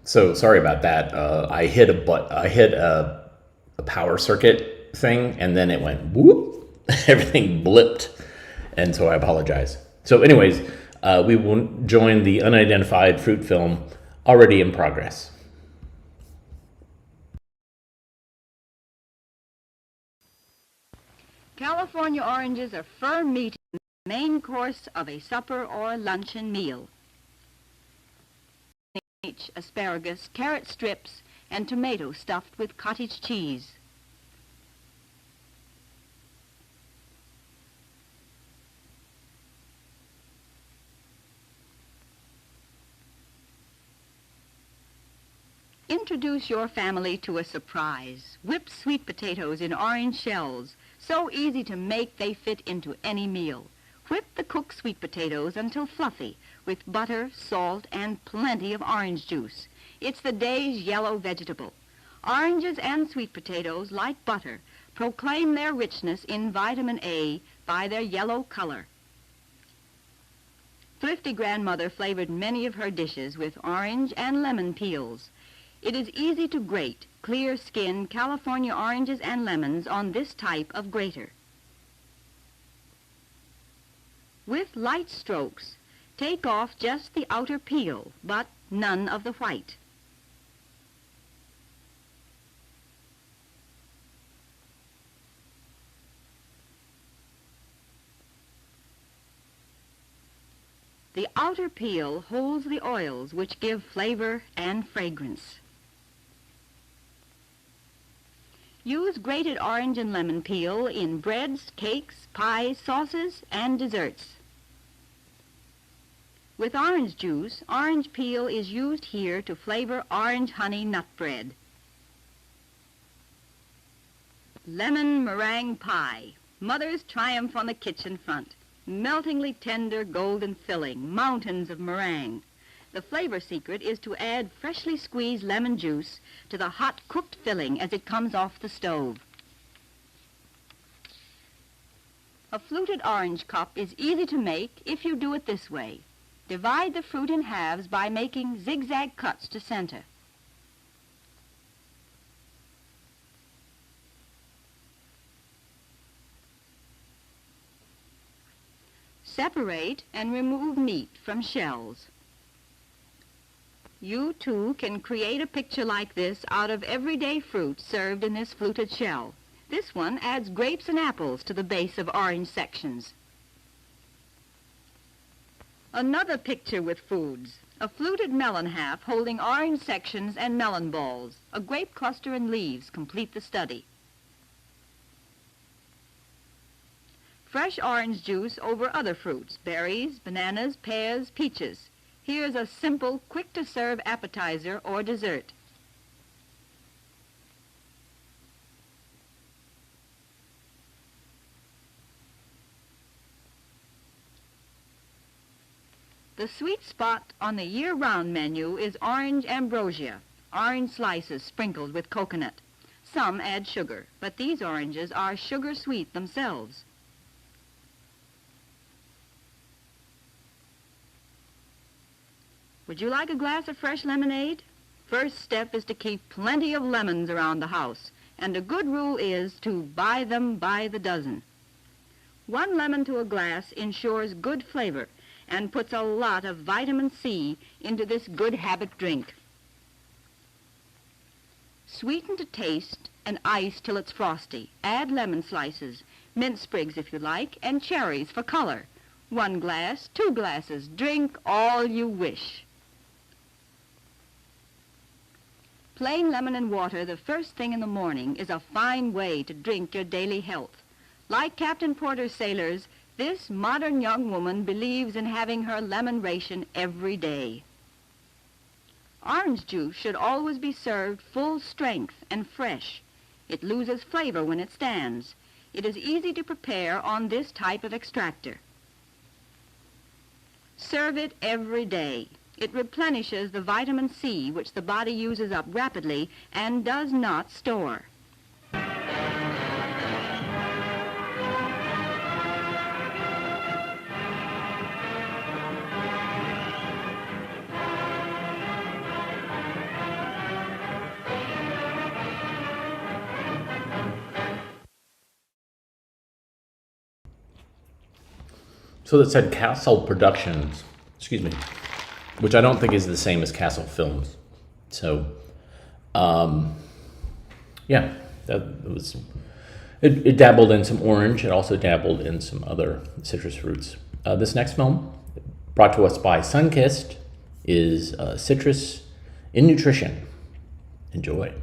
So sorry about that. I hit a power circuit thing, and then it went whoop. Everything blipped, and so I apologize. So, anyways, we will join the unidentified fruit film already in progress. California oranges are firm meat in the main course of a supper or luncheon meal. Asparagus, carrot strips, and tomato stuffed with cottage cheese. Introduce your family to a surprise. Whipped sweet potatoes in orange shells. So easy to make they fit into any meal. Whip the cooked sweet potatoes until fluffy with butter, salt, and plenty of orange juice. It's the day's yellow vegetable. Oranges and sweet potatoes, like butter, proclaim their richness in vitamin A by their yellow color. Thrifty grandmother flavored many of her dishes with orange and lemon peels. It is easy to grate clear-skinned California oranges and lemons on this type of grater. With light strokes, take off just the outer peel, but none of the white. The outer peel holds the oils which give flavor and fragrance. Use grated orange and lemon peel in breads, cakes, pies, sauces, and desserts. With orange juice, orange peel is used here to flavor orange honey nut bread. Lemon meringue pie, mother's triumph on the kitchen front. Meltingly tender, golden filling, mountains of meringue. The flavor secret is to add freshly squeezed lemon juice to the hot cooked filling as it comes off the stove. A fluted orange cup is easy to make if you do it this way. Divide the fruit in halves by making zigzag cuts to center. Separate and remove meat from shells. You, too, can create a picture like this out of everyday fruit served in this fluted shell. This one adds grapes and apples to the base of orange sections. Another picture with foods. A fluted melon half holding orange sections and melon balls. A grape cluster and leaves complete the study. Fresh orange juice over other fruits, berries, bananas, pears, peaches. Here's a simple, quick-to-serve appetizer or dessert. The sweet spot on the year-round menu is orange ambrosia, orange slices sprinkled with coconut. Some add sugar, but these oranges are sugar-sweet themselves. Would you like a glass of fresh lemonade? First step is to keep plenty of lemons around the house, and a good rule is to buy them by the dozen. 1 lemon to a glass ensures good flavor and puts a lot of vitamin C into this good habit drink. Sweeten to taste and ice till it's frosty. Add lemon slices, mint sprigs if you like, and cherries for color. 1 glass, 2 glasses. Drink all you wish. Plain lemon and water the first thing in the morning is a fine way to drink your daily health. Like Captain Porter's sailors, this modern young woman believes in having her lemon ration every day. Orange juice should always be served full strength and fresh. It loses flavor when it stands. It is easy to prepare on this type of extractor. Serve it every day. It replenishes the vitamin C, which the body uses up rapidly and does not store. So that said Castle Productions, excuse me, which I don't think is the same as Castle Films. So, yeah, that was. It dabbled in some orange. It also dabbled in some other citrus fruits. This next film, brought to us by Sunkist, is Citrus in Nutrition. Enjoy.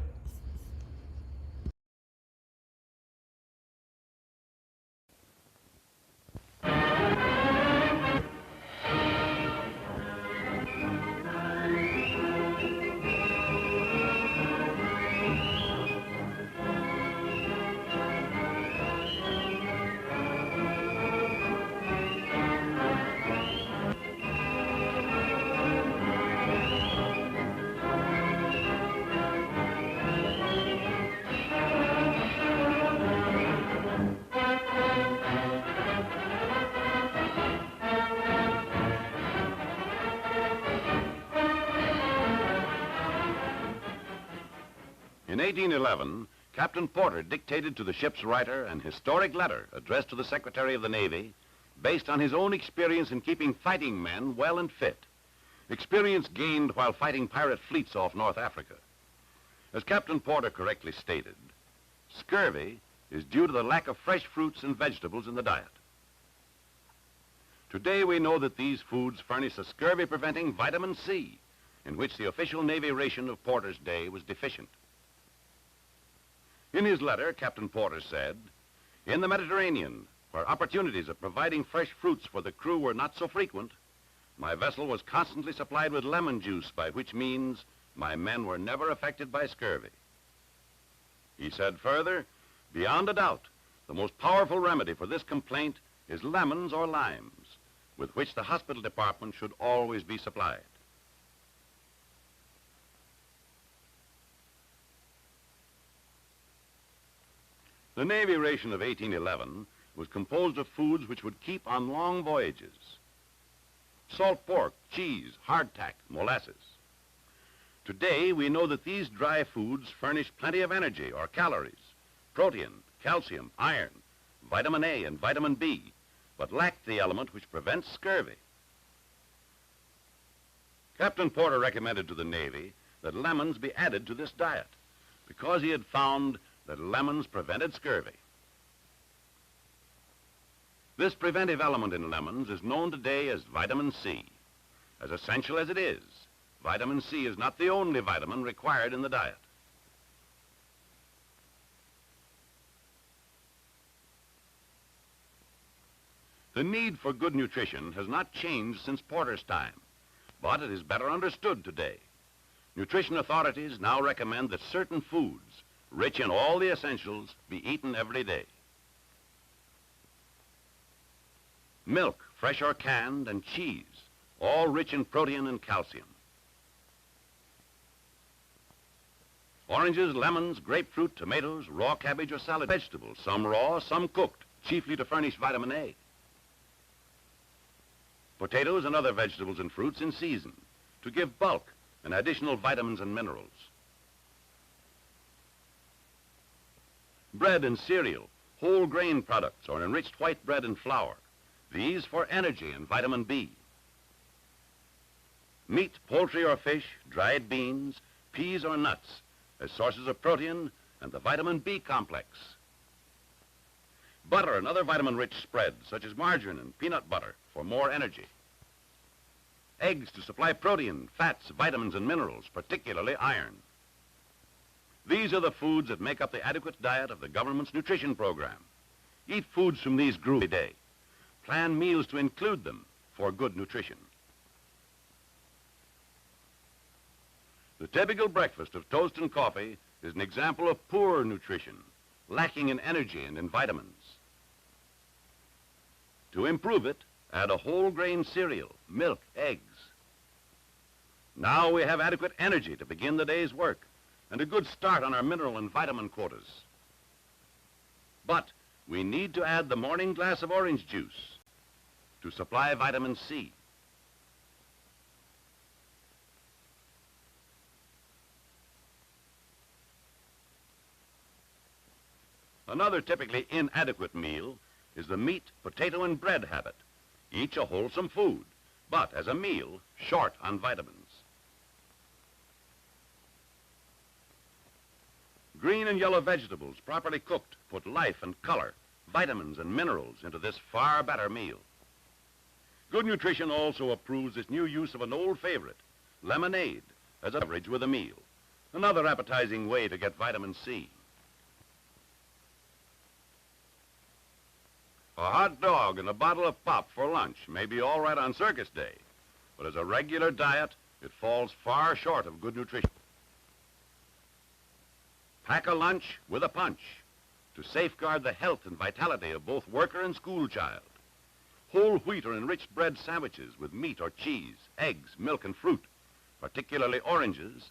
In 1811, Captain Porter dictated to the ship's writer an historic letter addressed to the Secretary of the Navy based on his own experience in keeping fighting men well and fit, experience gained while fighting pirate fleets off North Africa. As Captain Porter correctly stated, scurvy is due to the lack of fresh fruits and vegetables in the diet. Today we know that these foods furnish a scurvy-preventing vitamin C, in which the official Navy ration of Porter's day was deficient. In his letter, Captain Porter said, "In the Mediterranean, where opportunities of providing fresh fruits for the crew were not so frequent, my vessel was constantly supplied with lemon juice, by which means my men were never affected by scurvy." He said further, "Beyond a doubt, the most powerful remedy for this complaint is lemons or limes, with which the hospital department should always be supplied." The Navy ration of 1811 was composed of foods which would keep on long voyages. Salt pork, cheese, hardtack, molasses. Today, we know that these dry foods furnish plenty of energy or calories, protein, calcium, iron, vitamin A and vitamin B, but lack the element which prevents scurvy. Captain Porter recommended to the Navy that lemons be added to this diet because he had found that lemons prevented scurvy. This preventive element in lemons is known today as vitamin C. As essential as it is, vitamin C is not the only vitamin required in the diet. The need for good nutrition has not changed since Porter's time, but it is better understood today. Nutrition authorities now recommend that certain foods, rich in all the essentials, be eaten every day. Milk, fresh or canned, and cheese, all rich in protein and calcium. Oranges, lemons, grapefruit, tomatoes, raw cabbage or salad vegetables, some raw, some cooked, chiefly to furnish vitamin A. Potatoes and other vegetables and fruits in season, to give bulk and additional vitamins and minerals. Bread and cereal, whole grain products, or enriched white bread and flour. These for energy and vitamin B. Meat, poultry or fish, dried beans, peas or nuts as sources of protein and the vitamin B complex. Butter and other vitamin-rich spreads, such as margarine and peanut butter, for more energy. Eggs to supply protein, fats, vitamins, and minerals, particularly iron. These are the foods that make up the adequate diet of the government's nutrition program. Eat foods from these groups every day. Plan meals to include them for good nutrition. The typical breakfast of toast and coffee is an example of poor nutrition, lacking in energy and in vitamins. To improve it, add a whole grain cereal, milk, eggs. Now we have adequate energy to begin the day's work and a good start on our mineral and vitamin quotas. But we need to add the morning glass of orange juice to supply vitamin C. Another typically inadequate meal is the meat, potato, and bread habit, each a wholesome food, but as a meal, short on vitamins. Green and yellow vegetables, properly cooked, put life and color, vitamins and minerals into this far better meal. Good Nutrition also approves this new use of an old favorite, lemonade, as a beverage with a meal. Another appetizing way to get vitamin C. A hot dog and a bottle of pop for lunch may be all right on circus day, but as a regular diet, it falls far short of good nutrition. Pack a lunch with a punch to safeguard the health and vitality of both worker and school child. Whole wheat or enriched bread sandwiches with meat or cheese, eggs, milk, and fruit, particularly oranges,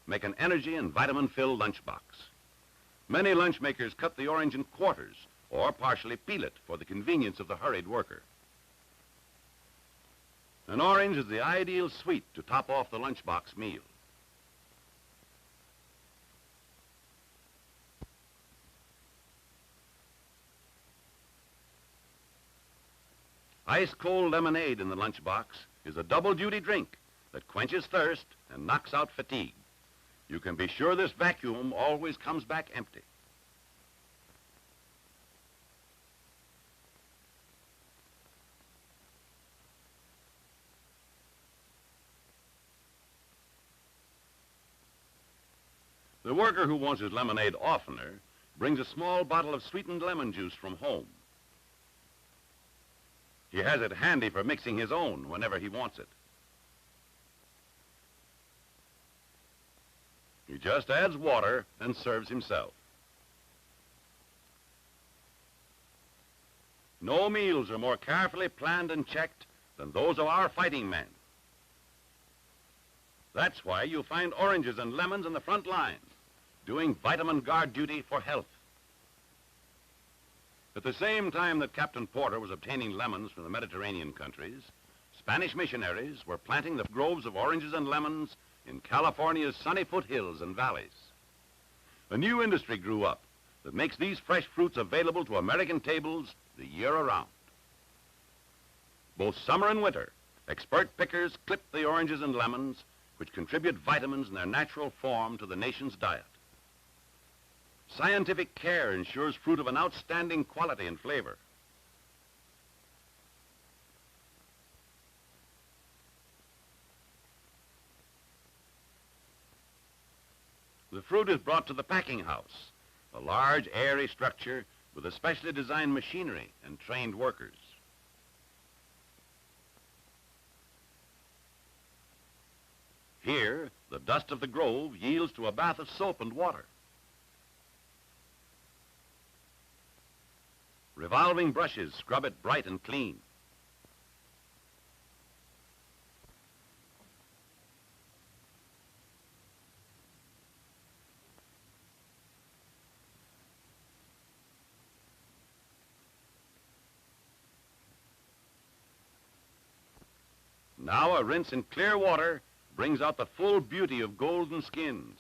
make an energy and vitamin-filled lunchbox. Many lunch makers cut the orange in quarters or partially peel it for the convenience of the hurried worker. An orange is the ideal sweet to top off the lunchbox meal. Ice-cold lemonade in the lunchbox is a double-duty drink that quenches thirst and knocks out fatigue. You can be sure this vacuum always comes back empty. The worker who wants his lemonade oftener brings a small bottle of sweetened lemon juice from home. He has it handy for mixing his own whenever he wants it. He just adds water and serves himself. No meals are more carefully planned and checked than those of our fighting men. That's why you find oranges and lemons in the front line, doing vitamin guard duty for health. At the same time that Captain Porter was obtaining lemons from the Mediterranean countries, Spanish missionaries were planting the groves of oranges and lemons in California's sunny foothills and valleys. A new industry grew up that makes these fresh fruits available to American tables the year around. Both summer and winter, expert pickers clip the oranges and lemons, which contribute vitamins in their natural form to the nation's diet. Scientific care ensures fruit of an outstanding quality and flavor. The fruit is brought to the packing house, a large, airy structure with a specially designed machinery and trained workers. Here, the dust of the grove yields to a bath of soap and water. Revolving brushes scrub it bright and clean. Now a rinse in clear water brings out the full beauty of golden skins.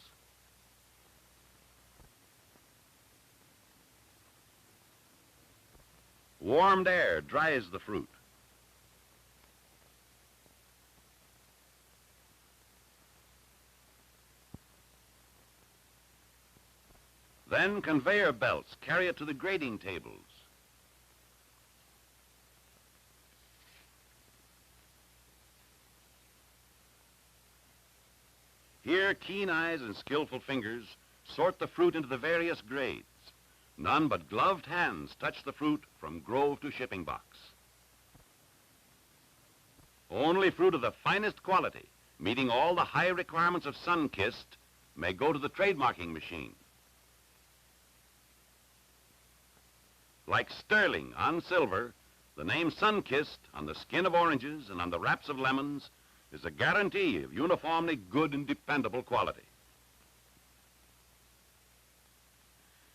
Warmed air dries the fruit. Then conveyor belts carry it to the grading tables. Here, keen eyes and skillful fingers sort the fruit into the various grades. None but gloved hands touch the fruit from grove to shipping box. Only fruit of the finest quality, meeting all the high requirements of Sun-Kissed, may go to the trademarking machine. Like sterling on silver, the name Sun-Kissed on the skin of oranges and on the wraps of lemons is a guarantee of uniformly good and dependable quality.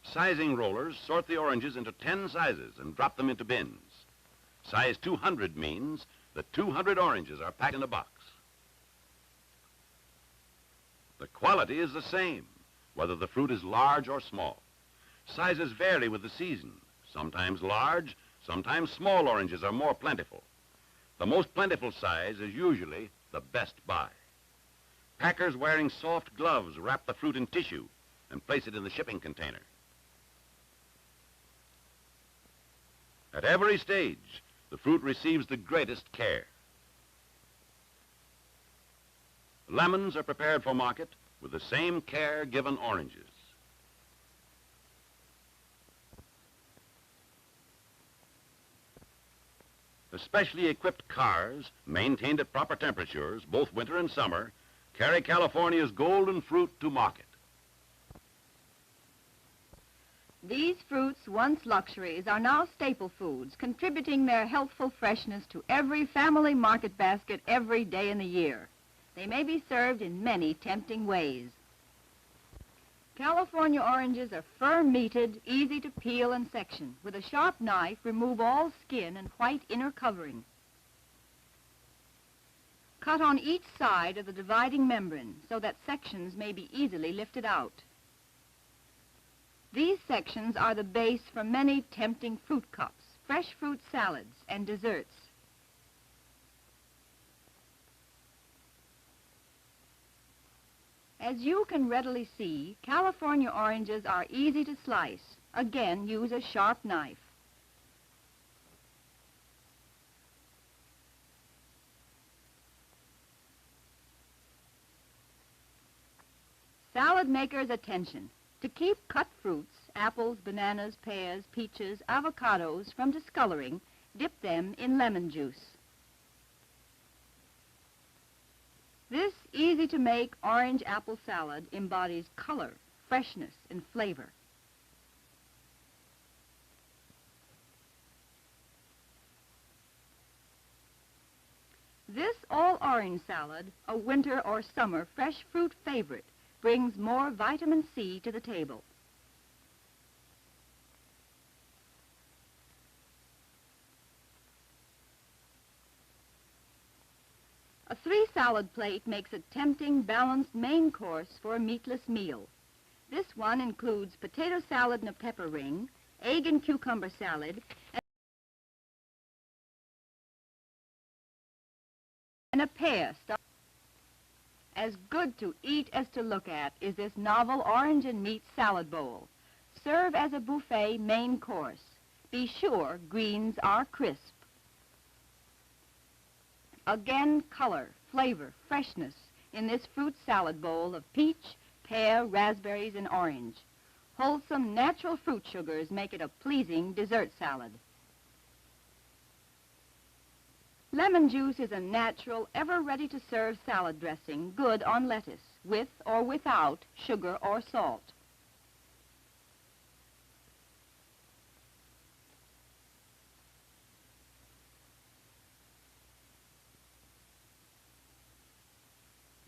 Sizing rollers sort the oranges into 10 sizes and drop them into bins. Size 200 means that 200 oranges are packed in a box. The quality is the same, whether the fruit is large or small. Sizes vary with the season. Sometimes large, sometimes small oranges are more plentiful. The most plentiful size is usually the best buy. Packers wearing soft gloves wrap the fruit in tissue and place it in the shipping container. At every stage, the fruit receives the greatest care. Lemons are prepared for market with the same care given oranges. Especially equipped cars, maintained at proper temperatures, both winter and summer, carry California's golden fruit to market. These fruits, once luxuries, are now staple foods, contributing their healthful freshness to every family market basket every day in the year. They may be served in many tempting ways. California oranges are firm-meated, easy to peel and section. With a sharp knife, remove all skin and white inner covering. Cut on each side of the dividing membrane so that sections may be easily lifted out. These sections are the base for many tempting fruit cups, fresh fruit salads, and desserts. As you can readily see, California oranges are easy to slice. Again, use a sharp knife. Salad makers' attention. To keep cut fruits, apples, bananas, pears, peaches, avocados from discoloring, dip them in lemon juice. This easy-to-make orange apple salad embodies color, freshness, and flavor. This all-orange salad, a winter or summer fresh fruit favorite, brings more vitamin C to the table. A 3-salad plate makes a tempting, balanced main course for a meatless meal. This one includes potato salad in a pepper ring, egg and cucumber salad, and a pear. As good to eat as to look at is this novel orange and meat salad bowl. Serve as a buffet main course. Be sure greens are crisp. Again, color, flavor, freshness in this fruit salad bowl of peach, pear, raspberries, and orange. Wholesome natural fruit sugars make it a pleasing dessert salad. Lemon juice is a natural, ever-ready-to-serve salad dressing, good on lettuce, with or without sugar or salt.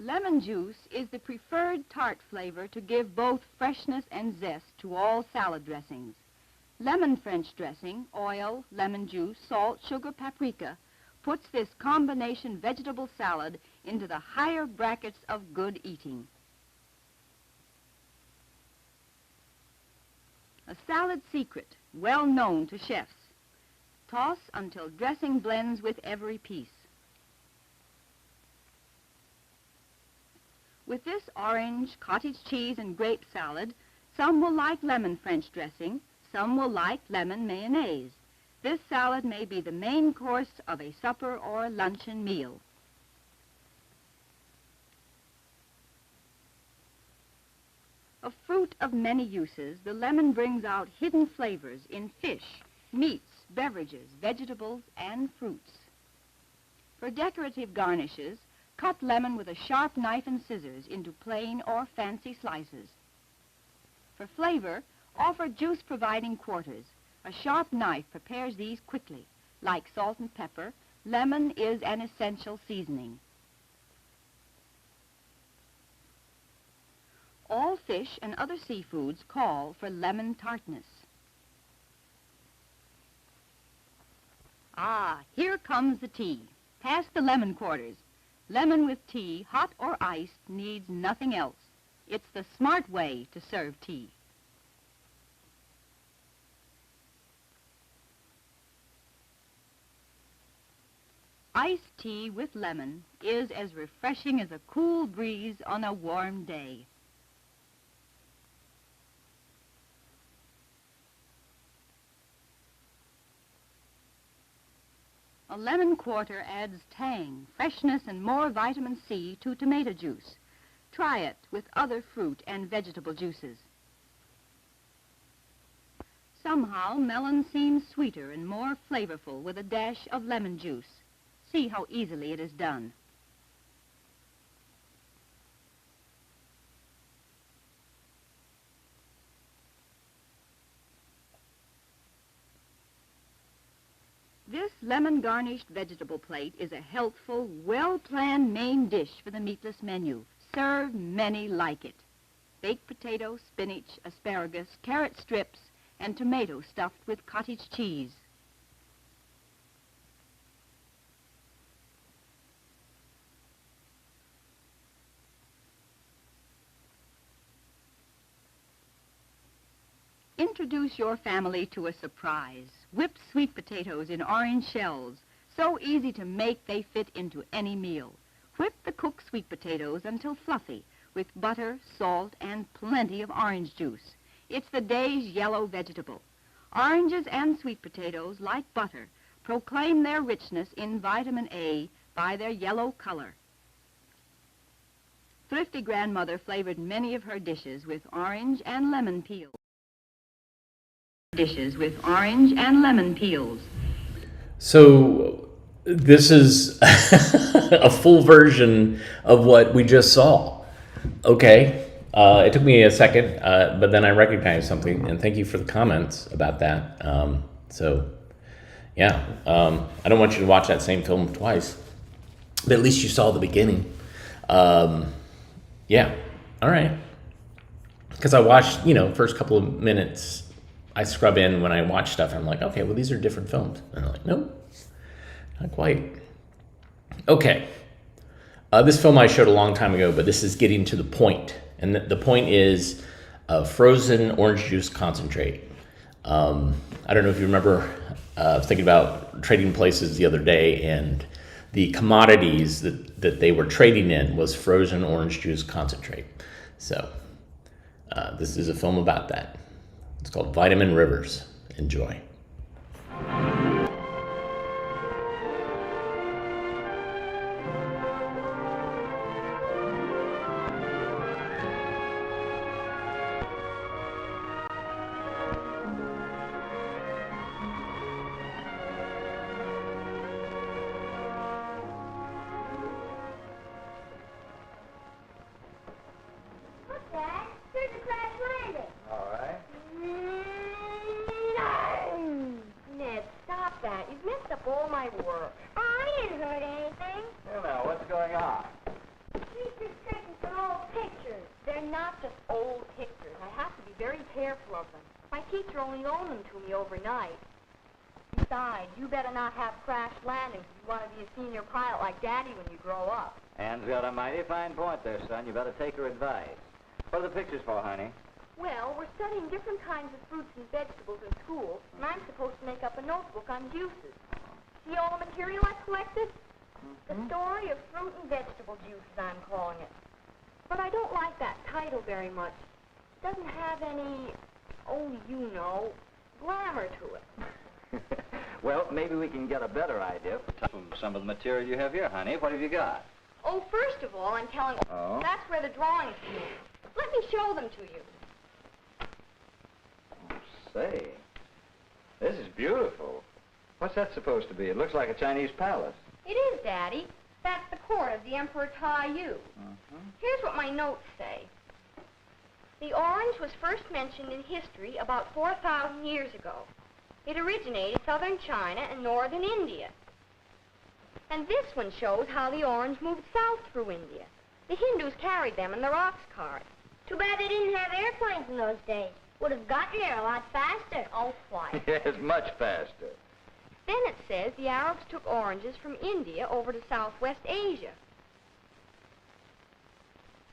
Lemon juice is the preferred tart flavor to give both freshness and zest to all salad dressings. Lemon French dressing, oil, lemon juice, salt, sugar, paprika, puts this combination vegetable salad into the higher brackets of good eating. A salad secret, well known to chefs. Toss until dressing blends with every piece. With this orange, cottage cheese, and grape salad, some will like lemon French dressing, some will like lemon mayonnaise. This salad may be the main course of a supper or luncheon meal. A fruit of many uses, the lemon brings out hidden flavors in fish, meats, beverages, vegetables, and fruits. For decorative garnishes, cut lemon with a sharp knife and scissors into plain or fancy slices. For flavor, offer juice-providing quarters. A sharp knife prepares these quickly. Like salt and pepper, lemon is an essential seasoning. All fish and other seafoods call for lemon tartness. Ah, here comes the tea. Pass the lemon quarters. Lemon with tea, hot or iced, needs nothing else. It's the smart way to serve tea. Iced tea with lemon is as refreshing as a cool breeze on a warm day. A lemon quarter adds tang, freshness, and more vitamin C to tomato juice. Try it with other fruit and vegetable juices. Somehow, melon seems sweeter and more flavorful with a dash of lemon juice. See how easily it is done. This lemon-garnished vegetable plate is a healthful, well-planned main dish for the meatless menu. Serve many like it. Baked potato, spinach, asparagus, carrot strips, and tomato stuffed with cottage cheese. Introduce your family to a surprise. Whipped sweet potatoes in orange shells. So easy to make they fit into any meal. Whip the cooked sweet potatoes until fluffy with butter, salt, and plenty of orange juice. It's the day's yellow vegetable. Oranges and sweet potatoes, like butter, proclaim their richness in vitamin A by their yellow color. Thrifty grandmother flavored many of her dishes with orange and lemon peels. So this is a full version of what we just saw. Okay. It took me a second, but then I recognized something, and thank you for the comments about that. Yeah, I don't want you to watch that same film twice, but at least you saw the beginning. Yeah, all right. Because I watched, first couple of minutes, I scrub in when I watch stuff, and I'm like, okay, well, these are different films. And I'm like, nope, not quite. Okay. This film I showed a long time ago, but this is getting to the point. And the point is frozen orange juice concentrate. I don't know if you remember thinking about trading places the other day, and the commodities that they were trading in was frozen orange juice concentrate. So this is a film about that. It's called Vitamin Rivers. Enjoy. All my work. Oh, I didn't hurt anything. Now, what's going on? She's just taking some old pictures. They're not just old pictures. I have to be very careful of them. My teacher only loaned them to me overnight. Besides, you better not have crash landings if you want to be a senior pilot like Daddy when you grow up. Anne's got a mighty fine point there, son. You better take her advice. What are the pictures for, honey? Well, we're studying different kinds of fruits and vegetables in school, and I'm supposed to make up a notebook on juices. See all the material I've collected? The story of fruit and vegetable juices, I'm calling it. But I don't like that title very much. It doesn't have any, glamour to it. Well, maybe we can get a better idea from some of the material you have here, honey. What have you got? Oh, first of all, I'm telling... Oh? That's where the drawings come in. Let me show them to you. Say, this is beautiful. What's that supposed to be? It looks like a Chinese palace. It is, Daddy. That's the court of the Emperor Tai Yu. Here's what my notes say. The orange was first mentioned in history about 4,000 years ago. It originated in southern China and northern India. And this one shows how the orange moved south through India. The Hindus carried them in their ox carts. Too bad they didn't have airplanes in those days. Would have gotten there a lot faster. Oh, why? Yes, much faster. Then it says the Arabs took oranges from India over to Southwest Asia.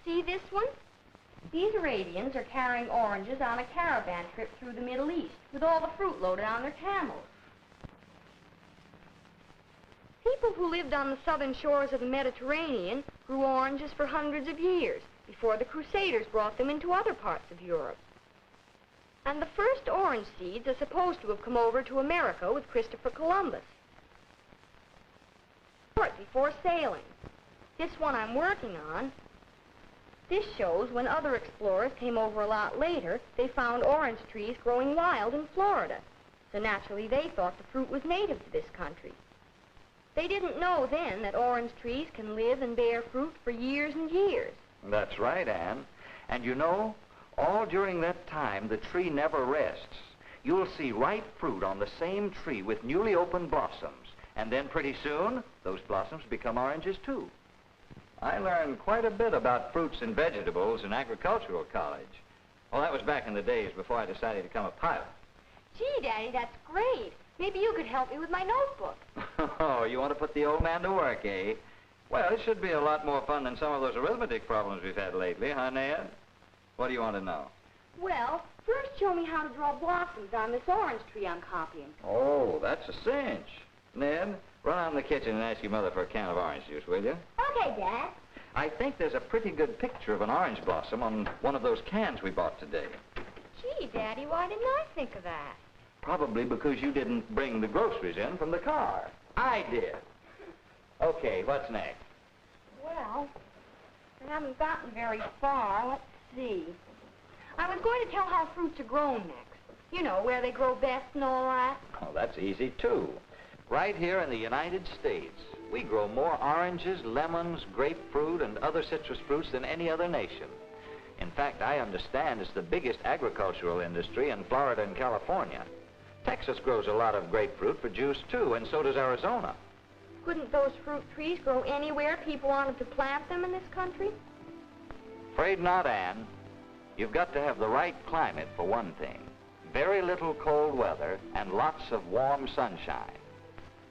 See this one? These Arabians are carrying oranges on a caravan trip through the Middle East with all the fruit loaded on their camels. People who lived on the southern shores of the Mediterranean grew oranges for hundreds of years before the Crusaders brought them into other parts of Europe. And the first orange seeds are supposed to have come over to America with Christopher Columbus. Before sailing. This one I'm working on, this shows when other explorers came over a lot later, they found orange trees growing wild in Florida. So naturally they thought the fruit was native to this country. They didn't know then that orange trees can live and bear fruit for years and years. That's right, Anne. And you know, all during that time, the tree never rests. You'll see ripe fruit on the same tree with newly opened blossoms. And then pretty soon, those blossoms become oranges too. I learned quite a bit about fruits and vegetables in agricultural college. Well, that was back in the days before I decided to become a pilot. Gee, Daddy, that's great. Maybe you could help me with my notebook. Oh, you want to put the old man to work, eh? Well, it should be a lot more fun than some of those arithmetic problems we've had lately, huh, Ned? What do you want to know? Well, first show me how to draw blossoms on this orange tree I'm copying. Oh, that's a cinch. Ned, run out in the kitchen and ask your mother for a can of orange juice, will you? Okay, Dad. I think there's a pretty good picture of an orange blossom on one of those cans we bought today. Gee, Daddy, why didn't I think of that? Probably because you didn't bring the groceries in from the car. I did. Okay, what's next? Well, I haven't gotten very far. Let's see. I was going to tell how fruits are grown next. You know, where they grow best and all that. Oh, that's easy, too. Right here in the United States, we grow more oranges, lemons, grapefruit, and other citrus fruits than any other nation. In fact, I understand it's the biggest agricultural industry in Florida and California. Texas grows a lot of grapefruit for juice, too, and so does Arizona. Couldn't those fruit trees grow anywhere people wanted to plant them in this country? Afraid not, Anne. You've got to have the right climate, for one thing. Very little cold weather and lots of warm sunshine.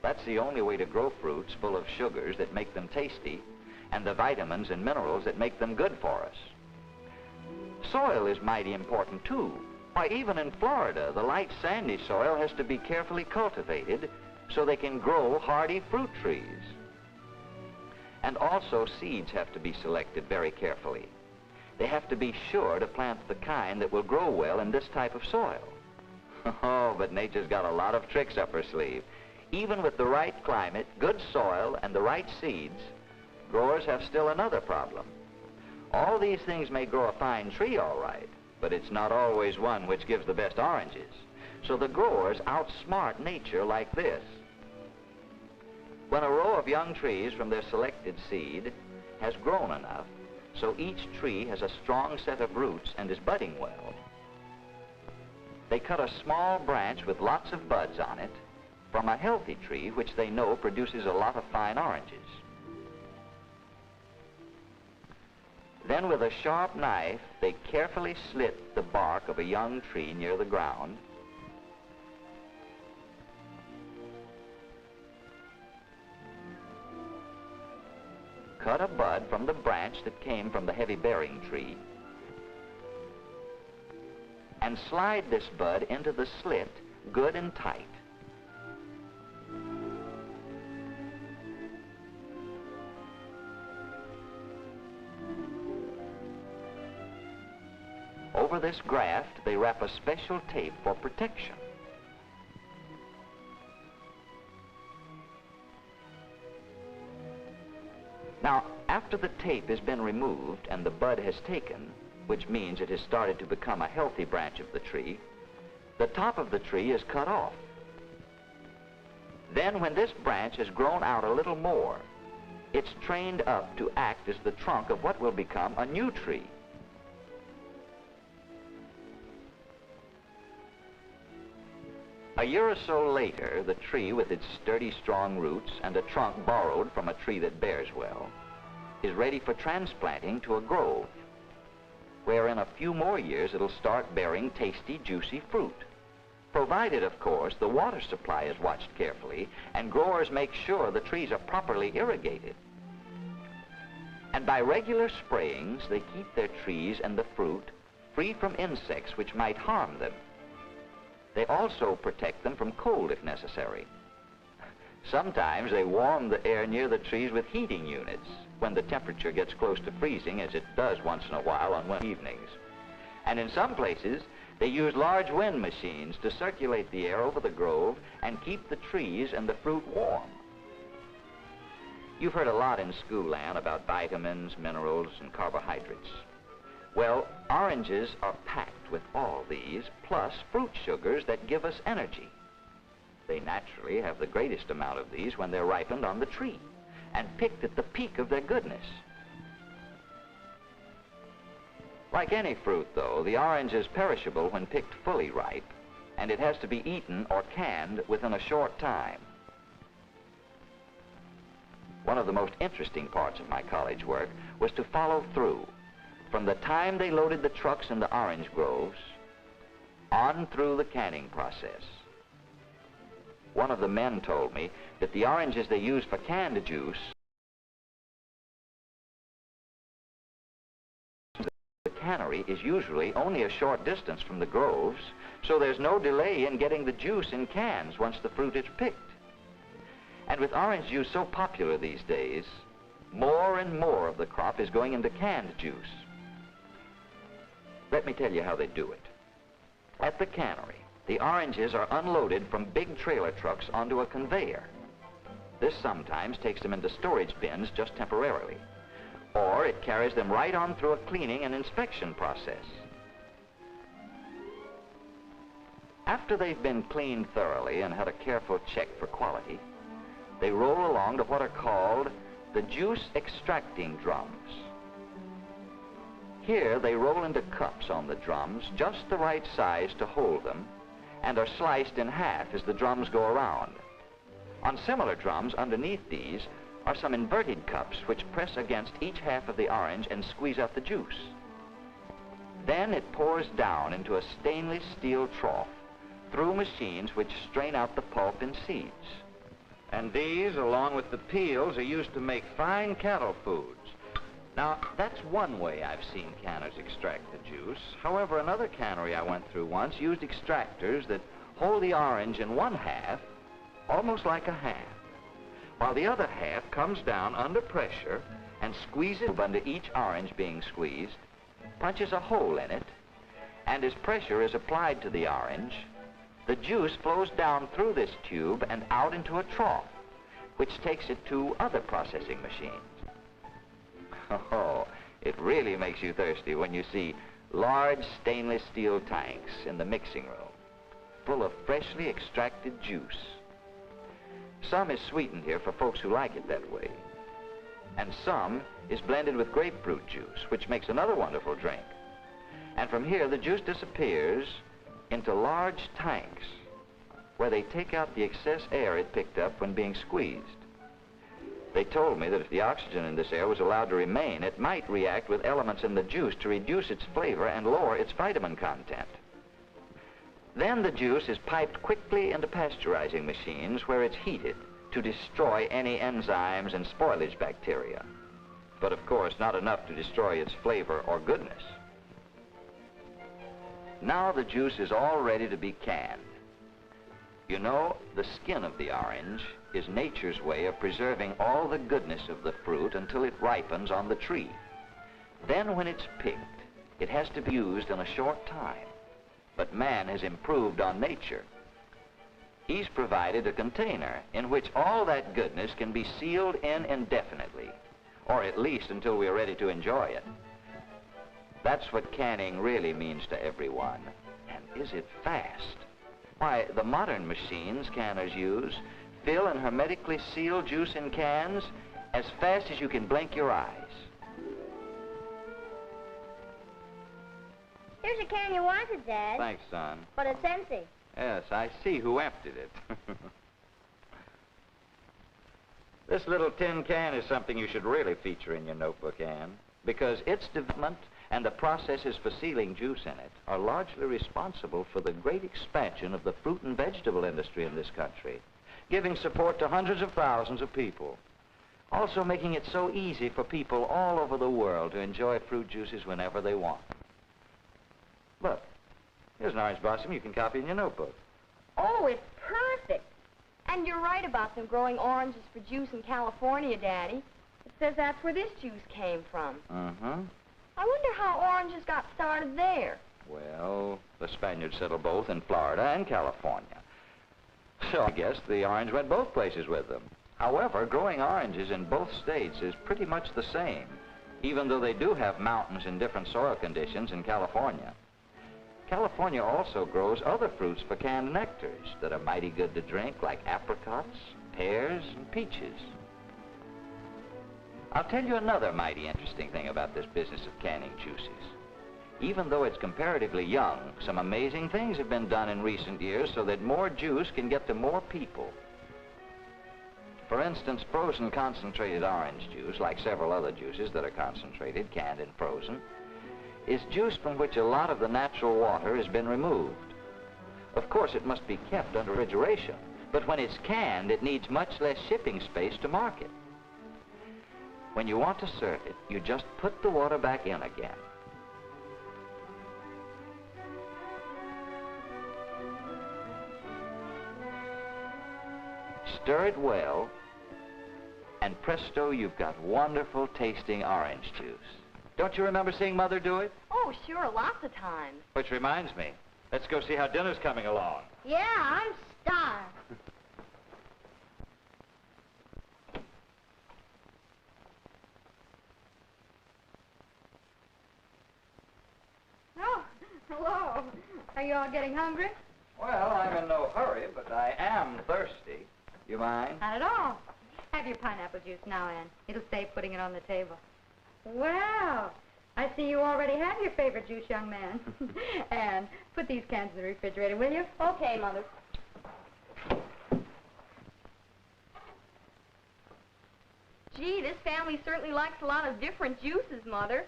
That's the only way to grow fruits full of sugars that make them tasty and the vitamins and minerals that make them good for us. Soil is mighty important, too. Why, even in Florida, the light sandy soil has to be carefully cultivated so they can grow hardy fruit trees. And also seeds have to be selected very carefully. They have to be sure to plant the kind that will grow well in this type of soil. Oh, but nature's got a lot of tricks up her sleeve. Even with the right climate, good soil, and the right seeds, growers have still another problem. All these things may grow a fine tree, all right, but it's not always one which gives the best oranges. So the growers outsmart nature like this. When a row of young trees from their selected seed has grown enough, so each tree has a strong set of roots and is budding well, they cut a small branch with lots of buds on it from a healthy tree which they know produces a lot of fine oranges. Then with a sharp knife, they carefully slit the bark of a young tree near the ground, cut a bud from the branch that came from the heavy-bearing tree, and slide this bud into the slit good and tight. Over this graft, they wrap a special tape for protection. Now, after the tape has been removed and the bud has taken, which means it has started to become a healthy branch of the tree, the top of the tree is cut off. Then when this branch has grown out a little more, it's trained up to act as the trunk of what will become a new tree. A year or so later, the tree with its sturdy, strong roots and a trunk borrowed from a tree that bears well is ready for transplanting to a grove, where in a few more years it'll start bearing tasty, juicy fruit. Provided, of course, the water supply is watched carefully and growers make sure the trees are properly irrigated. And by regular sprayings, they keep their trees and the fruit free from insects which might harm them. They also protect them from cold if necessary. Sometimes they warm the air near the trees with heating units when the temperature gets close to freezing, as it does once in a while on winter evenings. And in some places, they use large wind machines to circulate the air over the grove and keep the trees and the fruit warm. You've heard a lot in schooland about vitamins, minerals, and carbohydrates. Well, oranges are packed with all these, plus fruit sugars that give us energy. They naturally have the greatest amount of these when they're ripened on the tree and picked at the peak of their goodness. Like any fruit, though, the orange is perishable when picked fully ripe, and it has to be eaten or canned within a short time. One of the most interesting parts of my college work was to follow through from the time they loaded the trucks in the orange groves on through the canning process. One of the men told me that the oranges they use for canned juice, the cannery is usually only a short distance from the groves, so there's no delay in getting the juice in cans once the fruit is picked. And with orange juice so popular these days, more and more of the crop is going into canned juice. Let me tell you how they do it. At the cannery, the oranges are unloaded from big trailer trucks onto a conveyor. This sometimes takes them into storage bins just temporarily, or it carries them right on through a cleaning and inspection process. After they've been cleaned thoroughly and had a careful check for quality, they roll along to what are called the juice extracting drums. Here they roll into cups on the drums, just the right size to hold them, and are sliced in half as the drums go around. On similar drums underneath these are some inverted cups which press against each half of the orange and squeeze out the juice. Then it pours down into a stainless steel trough through machines which strain out the pulp in seeds. And these, along with the peels, are used to make fine cattle foods. Now, that's one way I've seen canners extract the juice. However, another cannery I went through once used extractors that hold the orange in one half, almost like a half, while the other half comes down under pressure and squeezes under each orange being squeezed, punches a hole in it, and as pressure is applied to the orange, the juice flows down through this tube and out into a trough, which takes it to other processing machines. Oh, it really makes you thirsty when you see large stainless steel tanks in the mixing room, full of freshly extracted juice. Some is sweetened here for folks who like it that way, and some is blended with grapefruit juice, which makes another wonderful drink. And from here, the juice disappears into large tanks where they take out the excess air it picked up when being squeezed. They told me that if the oxygen in this air was allowed to remain, it might react with elements in the juice to reduce its flavor and lower its vitamin content. Then the juice is piped quickly into pasteurizing machines where it's heated to destroy any enzymes and spoilage bacteria. But of course, not enough to destroy its flavor or goodness. Now the juice is all ready to be canned. You know, the skin of the orange is nature's way of preserving all the goodness of the fruit until it ripens on the tree. Then when it's picked, it has to be used in a short time. But man has improved on nature. He's provided a container in which all that goodness can be sealed in indefinitely, or at least until we're ready to enjoy it. That's what canning really means to everyone. And is it fast? Why, the modern machines canners use fill and hermetically seal juice in cans as fast as you can blink your eyes. Here's a can you wanted, Dad. Thanks, son. But it's empty. Yes, I see who emptied it. This little tin can is something you should really feature in your notebook, Anne, because its development and the processes for sealing juice in it are largely responsible for the great expansion of the fruit and vegetable industry in this country, giving support to hundreds of thousands of people, also making it so easy for people all over the world to enjoy fruit juices whenever they want. Look, here's an orange blossom you can copy in your notebook. Oh, it's perfect. And you're right about them growing oranges for juice in California, Daddy. It says that's where this juice came from. Mm-hmm. I wonder how oranges got started there. Well, the Spaniards settled both in Florida and California. So I guess the orange went both places with them. However, growing oranges in both states is pretty much the same, even though they do have mountains and different soil conditions in California. California also grows other fruits for canned nectars that are mighty good to drink, like apricots, pears, and peaches. I'll tell you another mighty interesting thing about this business of canning juices. Even though it's comparatively young, some amazing things have been done in recent years so that more juice can get to more people. For instance, frozen concentrated orange juice, like several other juices that are concentrated, canned and frozen, is juice from which a lot of the natural water has been removed. Of course, it must be kept under refrigeration, but when it's canned, it needs much less shipping space to market. When you want to serve it, you just put the water back in again. Stir it well, and presto, you've got wonderful tasting orange juice. Don't you remember seeing Mother do it? Oh, sure, lots of times. Which reminds me, let's go see how dinner's coming along. Yeah, I'm starved. Oh, hello. Are you all getting hungry? Well, I'm in no hurry, but I am thirsty. You mind? Not at all. Have your pineapple juice now, Ann. It'll save putting it on the table. Well, I see you already have your favorite juice, young man. Ann, put these cans in the refrigerator, will you? Okay, Mother. Gee, this family certainly likes a lot of different juices, Mother.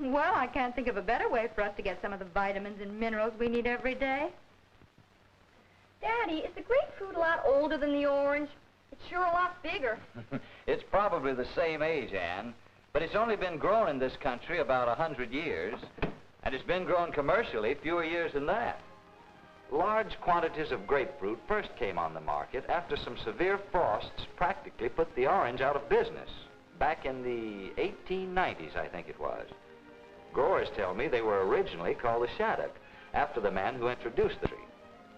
Well, I can't think of a better way for us to get some of the vitamins and minerals we need every day. Daddy, is the grapefruit a lot older than the orange? It's sure a lot bigger. It's probably the same age, Ann, but it's only been grown in this country about 100 years, and it's been grown commercially fewer years than that. Large quantities of grapefruit first came on the market after some severe frosts practically put the orange out of business, back in the 1890s, I think it was. Growers tell me they were originally called the shaddock, after the man who introduced the tree.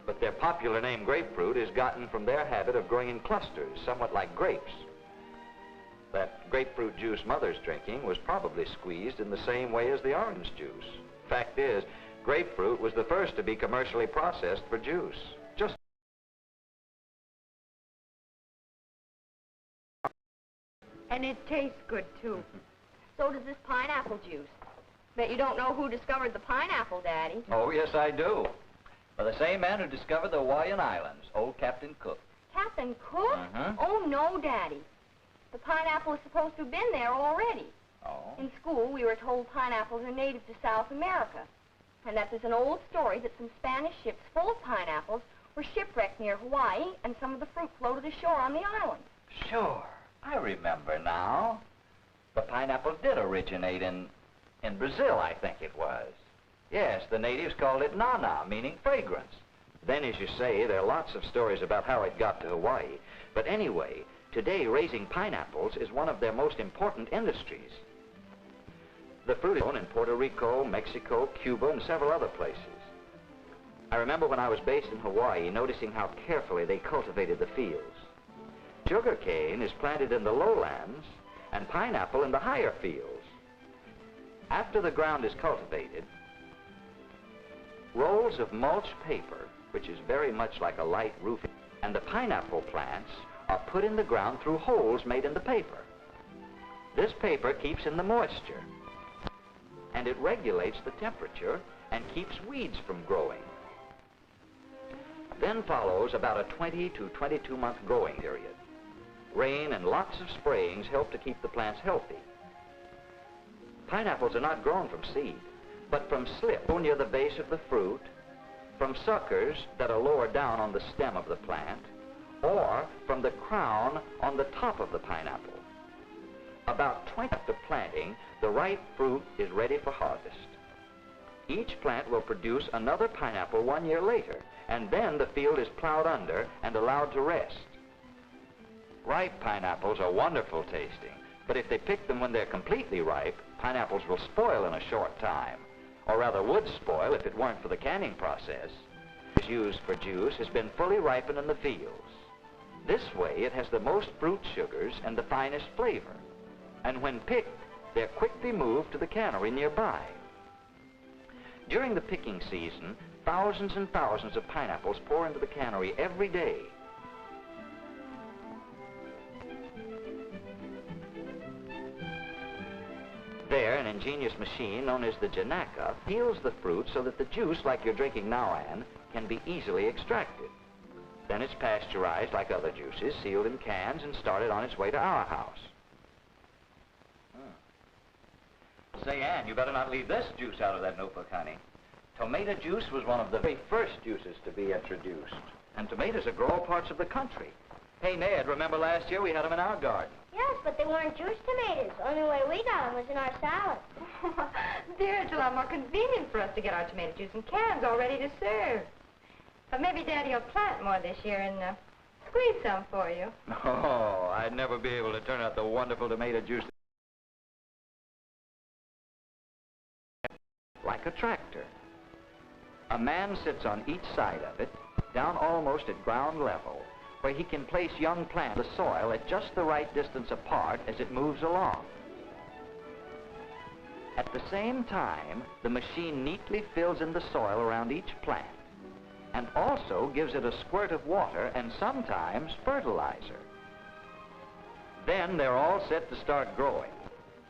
But their popular name grapefruit is gotten from their habit of growing in clusters, somewhat like grapes. That grapefruit juice Mother's drinking was probably squeezed in the same way as the orange juice. Fact is, grapefruit was the first to be commercially processed for juice. Just And it tastes good, too. So does this pineapple juice. Bet you don't know who discovered the pineapple, Daddy. Oh, yes, I do. By the same man who discovered the Hawaiian Islands, old Captain Cook. Captain Cook? Oh, no, Daddy. The pineapple is supposed to have been there already. Oh? In school, we were told pineapples are native to South America, and that there's an old story that some Spanish ships full of pineapples were shipwrecked near Hawaii, and some of the fruit floated ashore on the island. Sure. I remember now. The pineapple did originate in Brazil, I think it was. Yes, the natives called it nana, meaning fragrance. Then, as you say, there are lots of stories about how it got to Hawaii. But anyway, today raising pineapples is one of their most important industries. The fruit is grown in Puerto Rico, Mexico, Cuba, and several other places. I remember when I was based in Hawaii noticing how carefully they cultivated the fields. Sugar cane is planted in the lowlands and pineapple in the higher fields. After the ground is cultivated, rolls of mulch paper, which is very much like a light roofing, and the pineapple plants are put in the ground through holes made in the paper. This paper keeps in the moisture, and it regulates the temperature and keeps weeds from growing. Then follows about a 20 to 22 month growing period. Rain and lots of sprayings help to keep the plants healthy. Pineapples are not grown from seed, but from slip near the base of the fruit, from suckers that are lower down on the stem of the plant, or from the crown on the top of the pineapple. About 20 after planting, the ripe fruit is ready for harvest. each plant will produce another pineapple 1 year later, and then the field is plowed under and allowed to rest. Ripe pineapples are wonderful tasting, but if they pick them when they're completely ripe, pineapples will spoil in a short time, or rather would spoil if it weren't for the canning process. Is used for juice has been fully ripened in the fields. This way it has the most fruit sugars and the finest flavor, and when picked, they're quickly moved to the cannery nearby. During the picking season, thousands and thousands of pineapples pour into the cannery every day. There, an ingenious machine known as the Janaka peels the fruit so that the juice, like you're drinking now, Anne, can be easily extracted. Then it's pasteurized like other juices, sealed in cans, and started on its way to our house. Say, Anne, you better not leave this juice out of that notebook, honey. Tomato juice was one of the very first juices to be introduced. And tomatoes grow all parts of the country. Hey, Ned, remember last year we had them in our garden? Yes, but they weren't juice tomatoes. Only way we got them was in our salad. Dear, it's a lot more convenient for us to get our tomato juice in cans all ready to serve. But maybe Daddy will plant more this year and squeeze some for you. Oh, I'd never be able to turn out the wonderful tomato juice like a tractor. A man sits on each side of it, down almost at ground level, where he can place young plants in the soil at just the right distance apart as it moves along. At the same time, the machine neatly fills in the soil around each plant and also gives it a squirt of water and sometimes fertilizer. Then they're all set to start growing.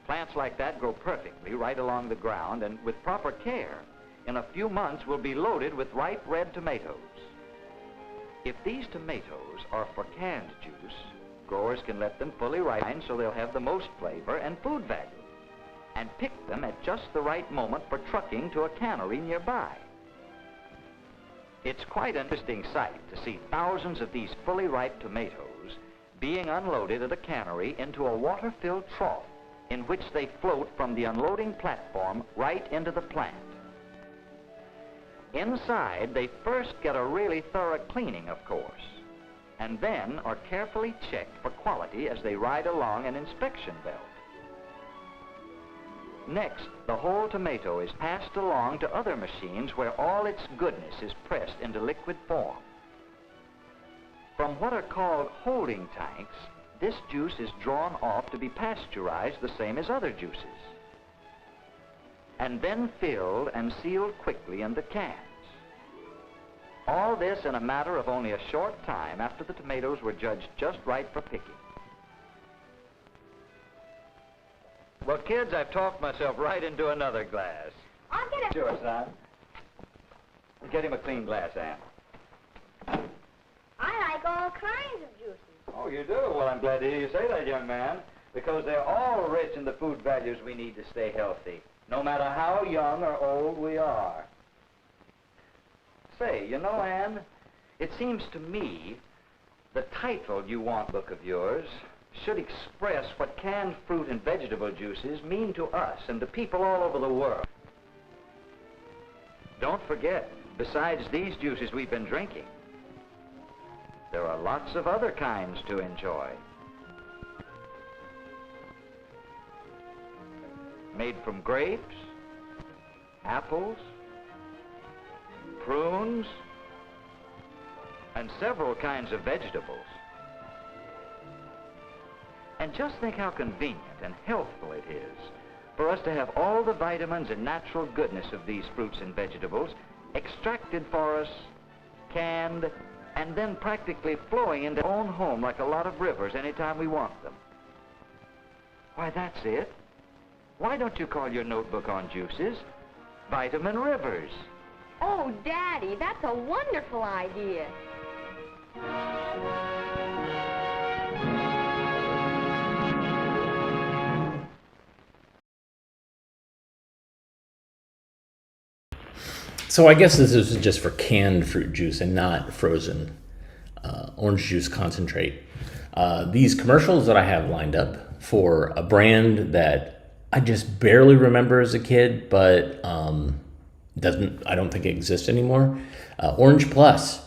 Plants like that grow perfectly right along the ground, and with proper care, in a few months will be loaded with ripe red tomatoes. If these tomatoes are for canned juice, growers can let them fully ripen so they'll have the most flavor and food value, and pick them at just the right moment for trucking to a cannery nearby. It's quite an interesting sight to see thousands of these fully ripe tomatoes being unloaded at a cannery into a water-filled trough in which they float from the unloading platform right into the plant. Inside, they first get a really thorough cleaning, of course, and then are carefully checked for quality as they ride along an inspection belt. Next, the whole tomato is passed along to other machines where all its goodness is pressed into liquid form. From what are called holding tanks, this juice is drawn off to be pasteurized the same as other juices, and then filled and sealed quickly into cans. All this in a matter of only a short time after the tomatoes were judged just right for picking. Well, kids, I've talked myself right into another glass. I'll get it. Sure, son. Get him a clean glass, Ann. I like all kinds of juices. Oh, you do? Well, I'm glad to hear you say that, young man, because they're all rich in the food values we need to stay healthy, no matter how young or old we are. Say, you know, Ann, it seems to me the title you want book of yours should express what canned fruit and vegetable juices mean to us and to people all over the world. Don't forget, besides these juices we've been drinking, there are lots of other kinds to enjoy. Made from grapes, apples, prunes, and several kinds of vegetables. And just think how convenient and healthful it is for us to have all the vitamins and natural goodness of these fruits and vegetables extracted for us, canned, and then practically flowing into our own home like a lot of rivers anytime we want them. Why, that's it. Why don't you call your notebook on juices Vitamin Rivers? Oh, Daddy, that's a wonderful idea. So I guess this is just for canned fruit juice and not frozen orange juice concentrate. These commercials that I have lined up for a brand that I just barely remember as a kid, but I don't think it exists anymore. Orange Plus.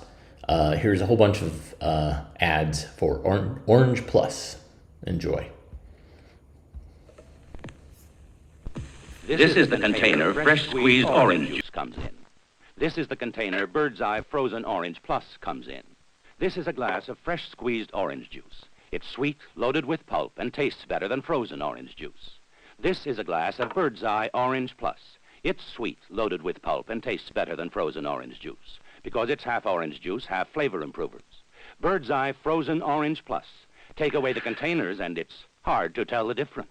Here's a whole bunch of ads for Orange Plus. Enjoy. This is the container fresh squeezed orange juice comes in. This is the container Bird's Eye Frozen Orange Plus comes in. This is a glass of fresh squeezed orange juice. It's sweet, loaded with pulp, and tastes better than frozen orange juice. This is a glass of Bird's Eye Orange Plus. It's sweet, loaded with pulp, and tastes better than frozen orange juice because it's half orange juice, half flavor improvers. Bird's Eye Frozen Orange Plus. Take away the containers and it's hard to tell the difference.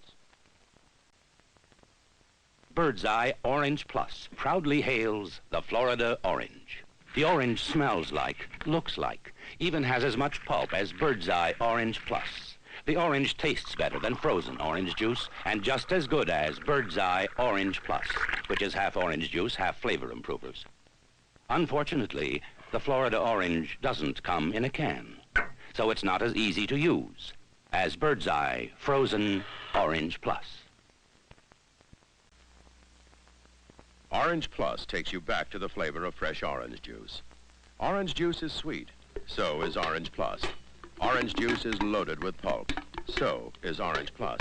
Bird's Eye Orange Plus proudly hails the Florida orange. The orange smells like, looks like, even has as much pulp as Bird's Eye Orange Plus. The orange tastes better than frozen orange juice and just as good as Bird's Eye Orange Plus, which is half orange juice, half flavor improvers. Unfortunately, the Florida orange doesn't come in a can, so it's not as easy to use as Bird's Eye Frozen Orange Plus. Orange Plus takes you back to the flavor of fresh orange juice. Orange juice is sweet, so is Orange Plus. Orange juice is loaded with pulp, so is Orange Plus.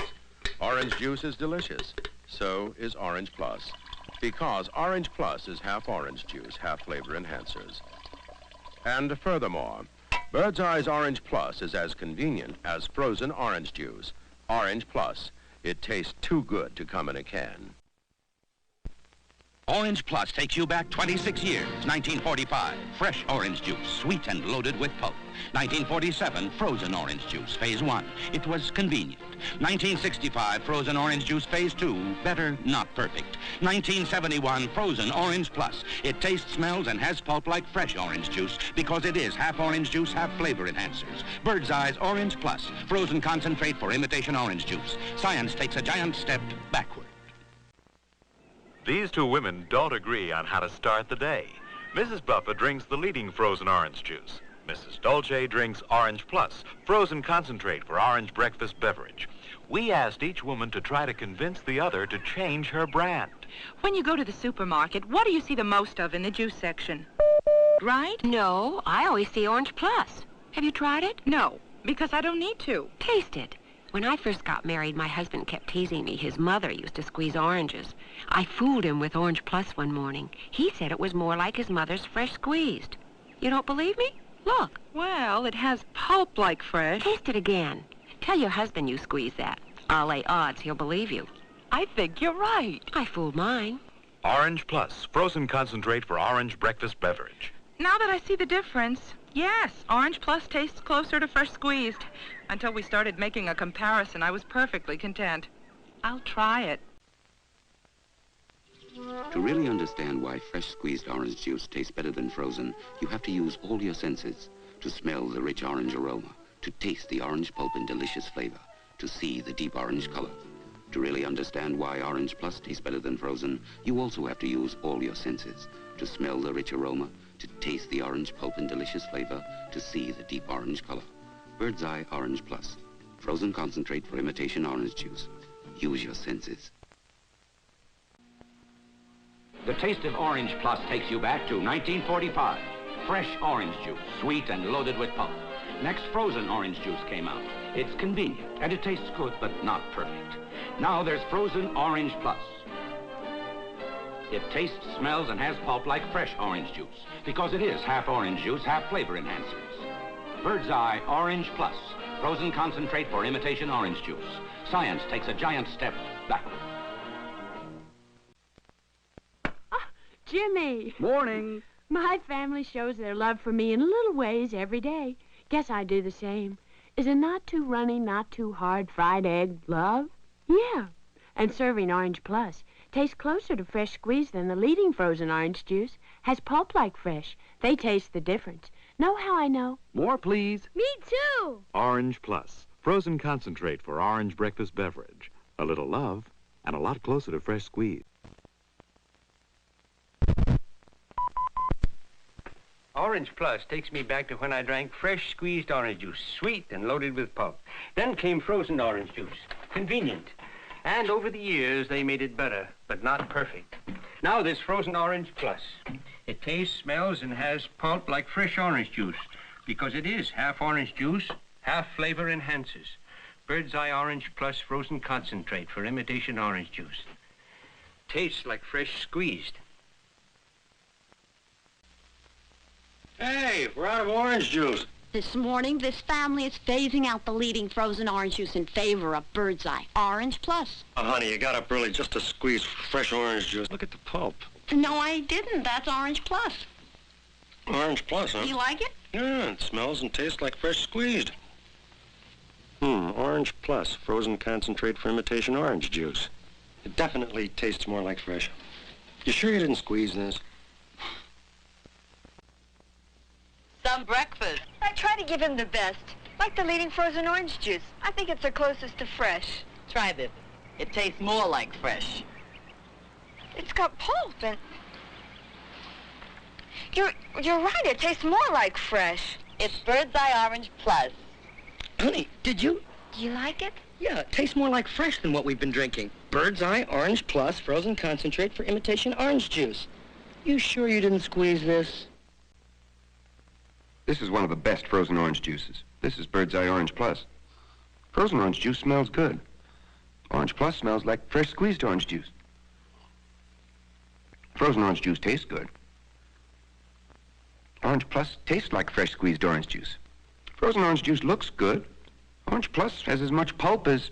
Orange juice is delicious, so is Orange Plus. Because Orange Plus is half orange juice, half flavor enhancers. And furthermore, Bird's Eye's Orange Plus is as convenient as frozen orange juice. Orange Plus, it tastes too good to come in a can. Orange Plus takes you back 26 years, 1945, fresh orange juice, sweet and loaded with pulp. 1947, frozen orange juice, phase 1. It was convenient. 1965, frozen orange juice, phase 2, better, not perfect. 1971, frozen orange plus. It tastes, smells, and has pulp like fresh orange juice because it is half orange juice, half flavor enhancers. Bird's Eye's Orange Plus, frozen concentrate for imitation orange juice. Science takes a giant step backward. These two women don't agree on how to start the day. Mrs. Buffer drinks the leading frozen orange juice. Mrs. Dolce drinks Orange Plus, frozen concentrate for orange breakfast beverage. We asked each woman to try to convince the other to change her brand. When you go to the supermarket, what do you see the most of in the juice section? Right? No, I always see Orange Plus. Have you tried it? No, because I don't need to. Taste it. When I first got married, my husband kept teasing me. His mother used to squeeze oranges. I fooled him with Orange Plus one morning. He said it was more like his mother's fresh squeezed. You don't believe me? Look. Well, it has pulp like fresh. Taste it again. Tell your husband you squeezed that. I'll lay odds he'll believe you. I think you're right. I fooled mine. Orange Plus, frozen concentrate for orange breakfast beverage. Now that I see the difference, yes, Orange Plus tastes closer to fresh squeezed. Until we started making a comparison, I was perfectly content. I'll try it. To really understand why fresh squeezed orange juice tastes better than frozen, you have to use all your senses. To smell the rich orange aroma, to taste the orange pulp and delicious flavor, to see the deep orange color. To really understand why Orange Plus tastes better than frozen, you also have to use all your senses. To smell the rich aroma, to taste the orange pulp and delicious flavor, to see the deep orange color. Bird's Eye Orange Plus, frozen concentrate for imitation orange juice. Use your senses. The taste of Orange Plus takes you back to 1945. Fresh orange juice, sweet and loaded with pulp. Next, frozen orange juice came out. It's convenient, and it tastes good, but not perfect. Now there's frozen Orange Plus. It tastes, smells, and has pulp like fresh orange juice, because it is half orange juice, half flavor enhancers. Bird's Eye Orange Plus, frozen concentrate for imitation orange juice. Science takes a giant step backward. Jimmy. Morning. My family shows their love for me in little ways every day. Guess I do the same. Is a not too runny, not too hard fried egg love? Yeah. And serving Orange Plus tastes closer to fresh squeezed than the leading frozen orange juice. Has pulp like fresh. They taste the difference. Know how I know? More, please. Me too. Orange Plus, frozen concentrate for orange breakfast beverage. A little love and a lot closer to fresh squeeze. Orange Plus takes me back to when I drank fresh squeezed orange juice, sweet and loaded with pulp. Then came frozen orange juice, convenient. And over the years, they made it better, but not perfect. Now this frozen orange plus. It tastes, smells, and has pulp like fresh orange juice because it is half orange juice, half flavor enhances. Bird's Eye Orange Plus frozen concentrate for imitation orange juice. Tastes like fresh squeezed. Hey, we're out of orange juice. This morning, this family is phasing out the leading frozen orange juice in favor of Bird's Eye Orange Plus. Oh, honey, you got up early just to squeeze fresh orange juice. Look at the pulp. No, I didn't. That's Orange Plus. Orange Plus, huh? You like it? Yeah, it smells and tastes like fresh squeezed. Orange Plus, frozen concentrate for imitation orange juice. It definitely tastes more like fresh. You sure you didn't squeeze this? Some breakfast. I try to give him the best. Like the leading frozen orange juice. I think it's the closest to fresh. Try this. It tastes more like fresh. It's got pulp and... You're right, it tastes more like fresh. It's Bird's Eye Orange Plus. Honey, did you? Do you like it? Yeah, it tastes more like fresh than what we've been drinking. Bird's Eye Orange Plus frozen concentrate for imitation orange juice. You sure you didn't squeeze this? This is one of the best frozen orange juices. This is Bird's Eye Orange Plus. Frozen orange juice smells good. Orange Plus smells like fresh squeezed orange juice. Frozen orange juice tastes good. Orange Plus tastes like fresh squeezed orange juice. Frozen orange juice looks good. Orange Plus has as much pulp as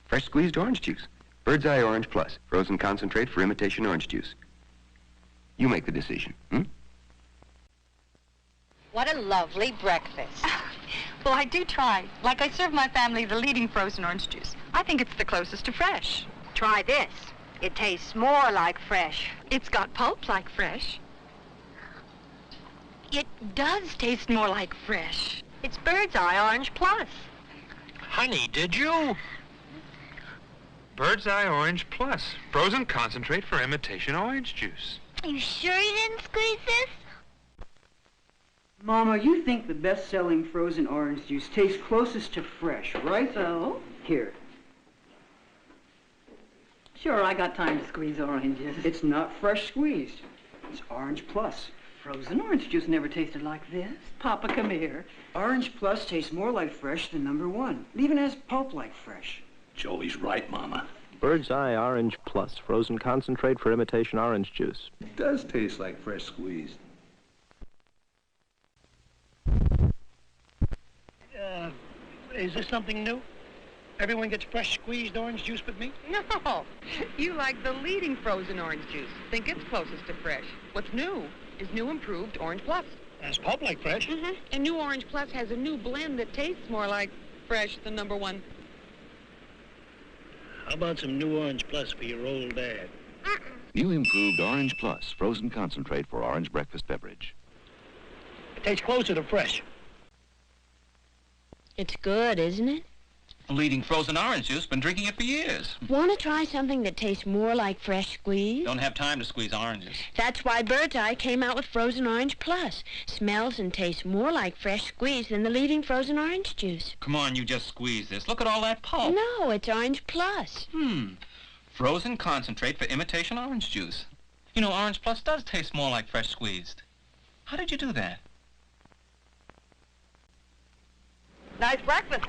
fresh squeezed orange juice. Bird's Eye Orange Plus, frozen concentrate for imitation orange juice. You make the decision, What a lovely breakfast. Well, I do try. Like I serve my family the leading frozen orange juice. I think it's the closest to fresh. Try this. It tastes more like fresh. It's got pulp like fresh. It does taste more like fresh. It's Bird's Eye Orange Plus. Honey, did you? Bird's Eye Orange Plus, frozen concentrate for imitation orange juice. You sure you didn't squeeze this? Mama, you think the best-selling frozen orange juice tastes closest to fresh, right? So? Here. Sure, I got time to squeeze oranges. It's not fresh squeezed. It's Orange Plus. Frozen orange juice never tasted like this. Papa, come here. Orange Plus tastes more like fresh than number one. It even has pulp like fresh. Joey's right, Mama. Bird's Eye Orange Plus, frozen concentrate for imitation orange juice. It does taste like fresh squeezed. Is this something new? Everyone gets fresh squeezed orange juice but me? No. You like the leading frozen orange juice. Think it's closest to fresh. What's new is new improved Orange Plus. That's pulp like fresh. Mm-hmm. And new Orange Plus has a new blend that tastes more like fresh than number one. How about some new Orange Plus for your old dad? New improved Orange Plus, frozen concentrate for orange breakfast beverage. It tastes closer to fresh. It's good, isn't it? Leading frozen orange juice. Been drinking it for years. Want to try something that tastes more like fresh squeeze? Don't have time to squeeze oranges. That's why Bird's Eye came out with Frozen Orange Plus. Smells and tastes more like fresh squeeze than the leading frozen orange juice. Come on, you just squeeze this. Look at all that pulp. No, it's Orange Plus. Frozen concentrate for imitation orange juice. You know, Orange Plus does taste more like fresh squeezed. How did you do that? Nice breakfast.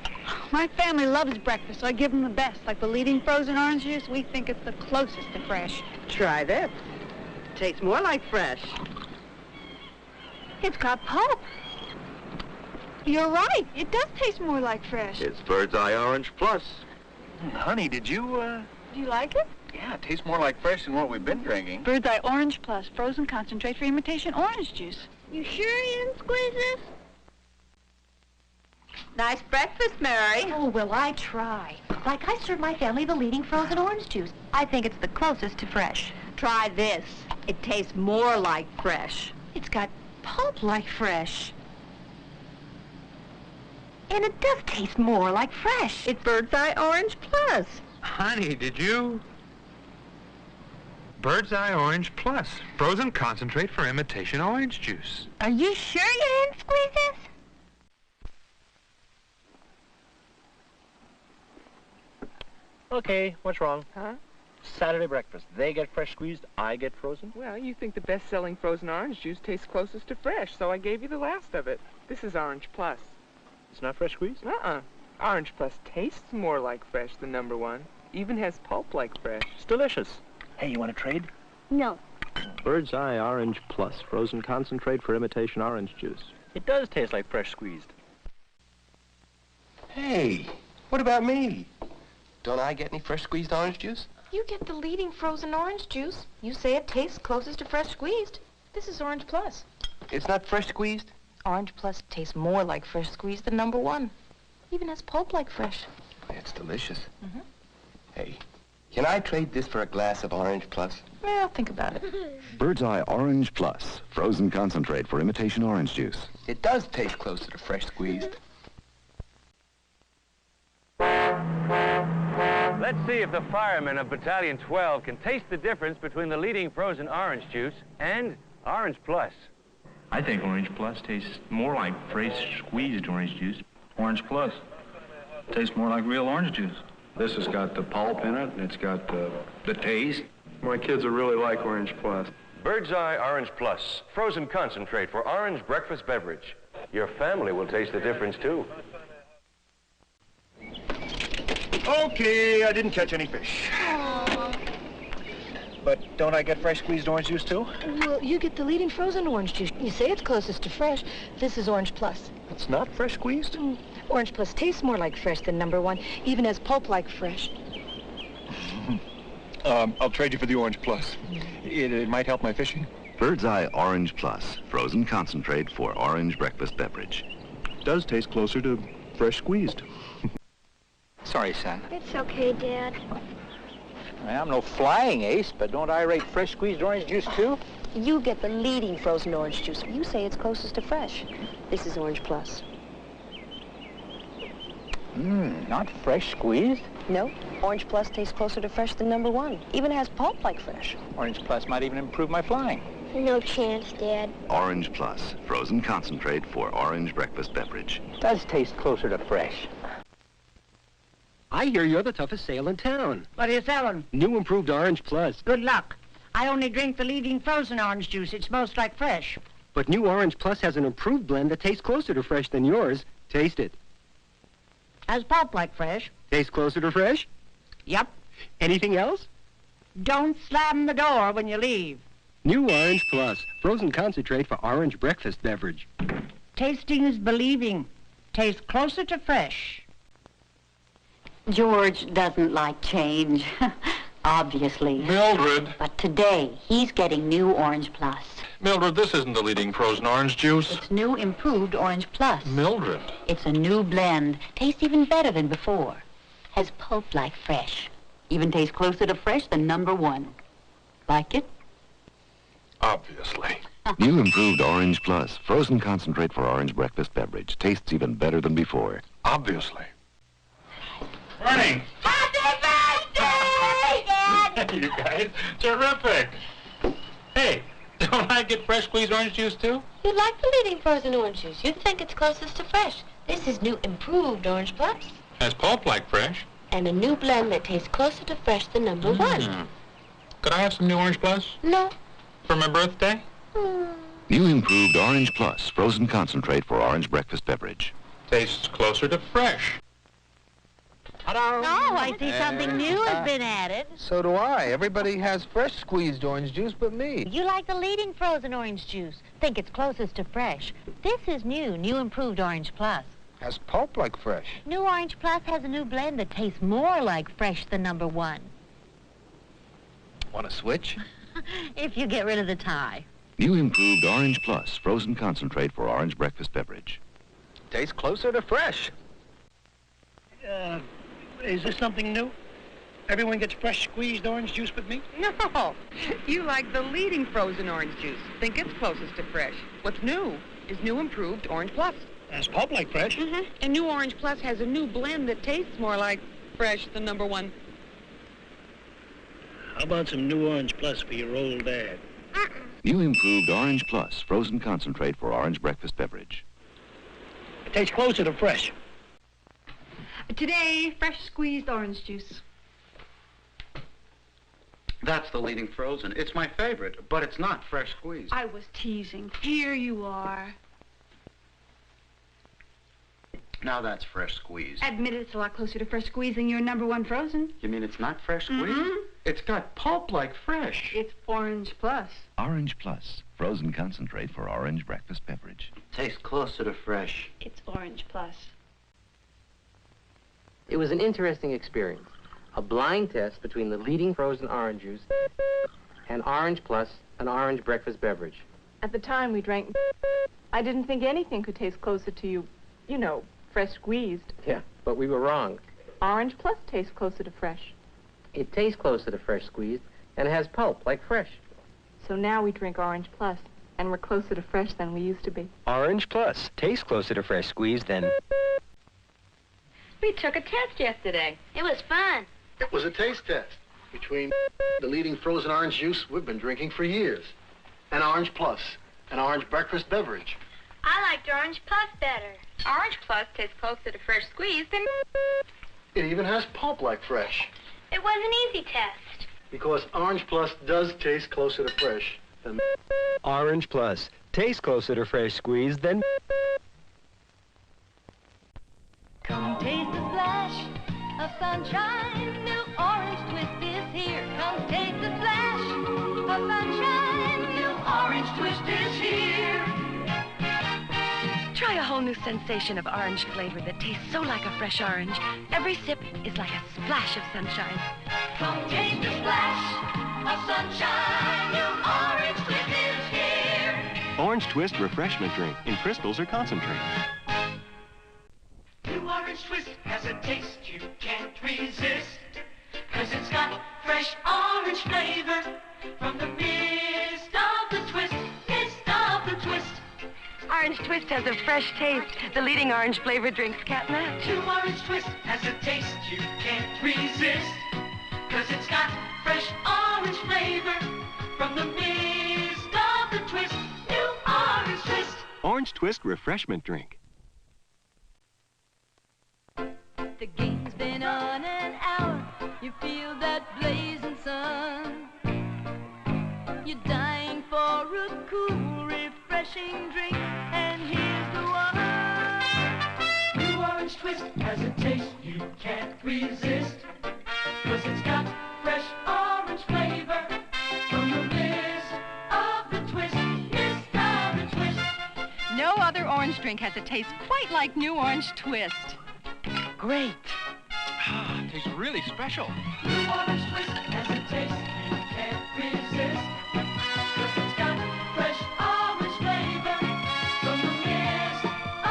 My family loves breakfast, so I give them the best. Like the leading frozen orange juice, we think it's the closest to fresh. Try this. Tastes more like fresh. It's got pulp. You're right. It does taste more like fresh. It's Bird's Eye Orange Plus. Honey, did you, Do you like it? Yeah, it tastes more like fresh than what we've been drinking. Bird's Eye Orange Plus, frozen concentrate for imitation orange juice. You sure you didn't squeeze this? Nice breakfast, Mary. Oh, will I try. Like I serve my family the leading frozen orange juice. I think it's the closest to fresh. Try this. It tastes more like fresh. It's got pulp like fresh. And it does taste more like fresh. It's Bird's Eye Orange Plus. Honey, did you? Bird's Eye Orange Plus, frozen concentrate for imitation orange juice. Are you sure you didn't squeeze this? Okay, what's wrong? Huh? Saturday breakfast. They get fresh squeezed, I get frozen. Well, you think the best-selling frozen orange juice tastes closest to fresh, so I gave you the last of it. This is Orange Plus. It's not fresh squeezed? Uh-uh. Orange Plus tastes more like fresh than number one. Even has pulp like fresh. It's delicious. Hey, you want to trade? No. Bird's Eye Orange Plus, frozen concentrate for imitation orange juice. It does taste like fresh squeezed. Hey, what about me? Don't I get any fresh squeezed orange juice? You get the leading frozen orange juice. You say it tastes closest to fresh squeezed. This is Orange Plus. It's not fresh squeezed? Orange Plus tastes more like fresh squeezed than number one. Even has pulp like fresh. It's delicious. Mm-hmm. Hey, can I trade this for a glass of Orange Plus? Well, think about it. Bird's Eye Orange Plus, frozen concentrate for imitation orange juice. It does taste closer to fresh squeezed. Let's see if the firemen of Battalion 12 can taste the difference between the leading frozen orange juice and Orange Plus. I think Orange Plus tastes more like fresh squeezed orange juice. Orange Plus tastes more like real orange juice. This has got the pulp in it, and it's got the taste. My kids will really like Orange Plus. Bird's Eye Orange Plus, frozen concentrate for orange breakfast beverage. Your family will taste the difference, too. Okay, I didn't catch any fish. But don't I get fresh squeezed orange juice, too? Well, you get the leading frozen orange juice. You say it's closest to fresh. This is Orange Plus. It's not fresh squeezed? Orange Plus tastes more like fresh than number one. Even has pulp like fresh. I'll trade you for the Orange Plus. It might help my fishing. Bird's Eye Orange Plus, frozen concentrate for orange breakfast beverage. Does taste closer to fresh squeezed. Sorry, son. It's okay, Dad. I'm no flying ace, but don't I rate fresh squeezed orange juice, too? You get the leading frozen orange juice. You say it's closest to fresh. This is Orange Plus. Not fresh squeezed? No. Orange Plus tastes closer to fresh than number one. Even has pulp like fresh. Orange Plus might even improve my flying. No chance, Dad. Orange Plus, frozen concentrate for orange breakfast beverage. Does taste closer to fresh. I hear you're the toughest sale in town. What are you selling? New improved Orange Plus. Good luck. I only drink the leading frozen orange juice. It's most like fresh. But new Orange Plus has an improved blend that tastes closer to fresh than yours. Taste it. Has pulp like fresh. Tastes closer to fresh? Yep. Anything else? Don't slam the door when you leave. New Orange Plus, frozen concentrate for orange breakfast beverage. Tasting is believing. Tastes closer to fresh. George doesn't like change, obviously. Mildred. But today, he's getting new Orange Plus. Mildred, this isn't the leading frozen orange juice. It's new improved Orange Plus. Mildred. It's a new blend. Tastes even better than before. Has pulp like fresh. Even tastes closer to fresh than number one. Like it? Obviously. New improved Orange Plus, frozen concentrate for orange breakfast beverage. Tastes even better than before. Obviously. Morning. Happy birthday, Dad! You guys, terrific. Hey, don't I get fresh squeezed orange juice, too? You like the leading frozen orange juice. You'd think it's closest to fresh. This is new improved Orange Plus. Has pulp like fresh. And a new blend that tastes closer to fresh than number one. Could I have some new Orange Plus? No. For my birthday? New improved Orange Plus, frozen concentrate for orange breakfast beverage. Tastes closer to fresh. Hello. Oh, I see something new has been added. So do I. Everybody has fresh squeezed orange juice but me. You like the leading frozen orange juice. Think it's closest to fresh. This is new improved Orange Plus. Has pulp like fresh. New Orange Plus has a new blend that tastes more like fresh than number one. Want to switch? If you get rid of the tie. New improved Orange Plus, frozen concentrate for orange breakfast beverage. Tastes closer to fresh. Is this something new? Everyone gets fresh squeezed orange juice but me? No. You like the leading frozen orange juice. Think it's closest to fresh. What's new is new improved Orange Plus. Has pulp like fresh. Mm-hmm. And new Orange Plus has a new blend that tastes more like fresh than number one. How about some new Orange Plus for your old dad? New improved Orange Plus, frozen concentrate for orange breakfast beverage. It tastes closer to fresh. Today, fresh squeezed orange juice. That's the leading frozen. It's my favorite, but it's not fresh squeezed. I was teasing. Here you are. Now that's fresh squeezed. Admit it, it's a lot closer to fresh squeeze than your #1 frozen. You mean it's not fresh squeezed? It's got pulp like fresh. It's Orange Plus. Orange Plus, frozen concentrate for orange breakfast beverage. Tastes closer to fresh. It's Orange Plus. It was an interesting experience. A blind test between the leading frozen orange juice and Orange Plus, an orange breakfast beverage. At the time we drank, I didn't think anything could taste closer to you know, fresh squeezed. Yeah, but we were wrong. Orange Plus tastes closer to fresh. It tastes closer to fresh squeezed and has pulp like fresh. So now we drink Orange Plus, and we're closer to fresh than we used to be. Orange Plus tastes closer to fresh squeezed than... We took a test yesterday. It was fun. It was a taste test between the leading frozen orange juice we've been drinking for years and Orange Plus, an orange breakfast beverage. I liked Orange Plus better. Orange Plus tastes closer to fresh squeezed than... It even has pulp like fresh. It was an easy test. Because Orange Plus does taste closer to fresh than... Orange Plus tastes closer to fresh squeezed than... Come taste the splash of sunshine. New Orange Twist is here. Come taste the splash of sunshine. New Orange Twist is here. Try a whole new sensation of orange flavor that tastes so like a fresh orange. Every sip is like a splash of sunshine. Come taste the splash of sunshine. New Orange Twist is here. Orange Twist refreshment drink in crystals or concentrate. New Orange Twist has a taste you can't resist. 'Cause it's got fresh orange flavor from the mist of the twist. Mist of the twist. Orange Twist has a fresh taste. The leading orange flavor drinks can't match. New Orange Twist has a taste you can't resist. 'Cause it's got fresh orange flavor from the mist of the twist. New Orange Twist. Orange Twist refreshment drink. The game's been on an hour. You feel that blazing sun. You're dying for a cool, refreshing drink. And here's the one. New Orange Twist has a taste you can't resist. 'Cause it's got fresh orange flavor from the mist of the twist. Mist of the twist. No other orange drink has a taste quite like New Orange Twist. Great. Ah, tastes really special. New Orange Twist has a taste you can't resist. 'Cause it's got fresh orange flavor from the mist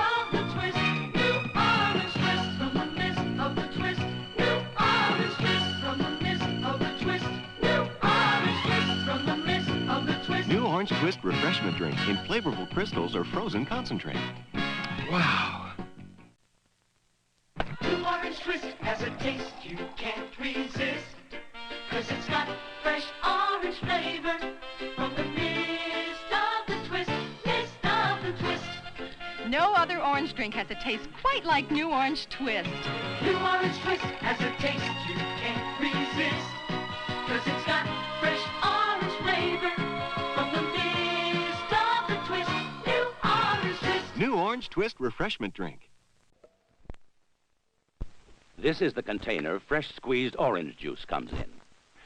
of the twist. New Orange Twist from the mist of the twist. New Orange Twist from the mist of the twist. New Orange Twist from the mist of the twist. New Orange Twist refreshment drink in flavorful crystals or frozen concentrate. Wow. New Orange Twist has a taste you can't resist. 'Cause it's got fresh orange flavor from the mist of the twist. Mist of the twist. No other orange drink has a taste quite like New Orange Twist. New Orange Twist has a taste you can't resist. 'Cause it's got fresh orange flavor from the mist of the twist. New Orange Twist. New Orange Twist refreshment drink. This is the container fresh squeezed orange juice comes in.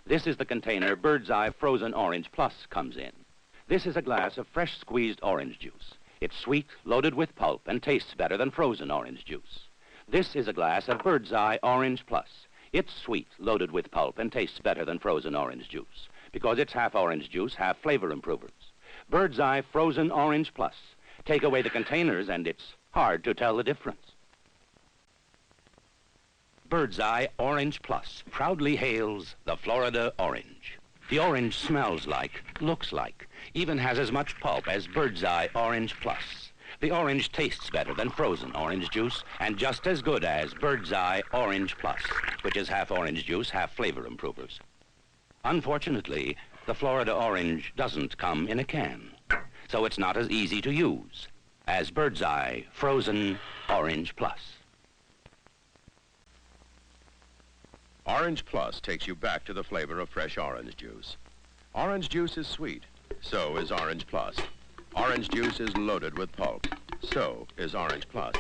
This is the container Bird's Eye frozen orange plus comes in. This is a glass of fresh squeezed orange juice. It's sweet, loaded with pulp, and tastes better than frozen orange juice. This is a glass of Bird's Eye orange plus. It's sweet, loaded with pulp, and tastes better than frozen orange juice because it's half orange juice, half flavor improvers. Bird's Eye frozen orange plus. Take away the containers and it's hard to tell the difference. Bird's Eye Orange Plus proudly hails the Florida orange. The orange smells like, looks like, even has as much pulp as Bird's Eye Orange Plus. The orange tastes better than frozen orange juice and just as good as Bird's Eye Orange Plus, which is half orange juice, half flavor improvers. Unfortunately, the Florida orange doesn't come in a can, so it's not as easy to use as Bird's Eye Frozen Orange Plus. Orange Plus takes you back to the flavor of fresh orange juice. Orange juice is sweet. So is Orange Plus. Orange juice is loaded with pulp. So is Orange Plus.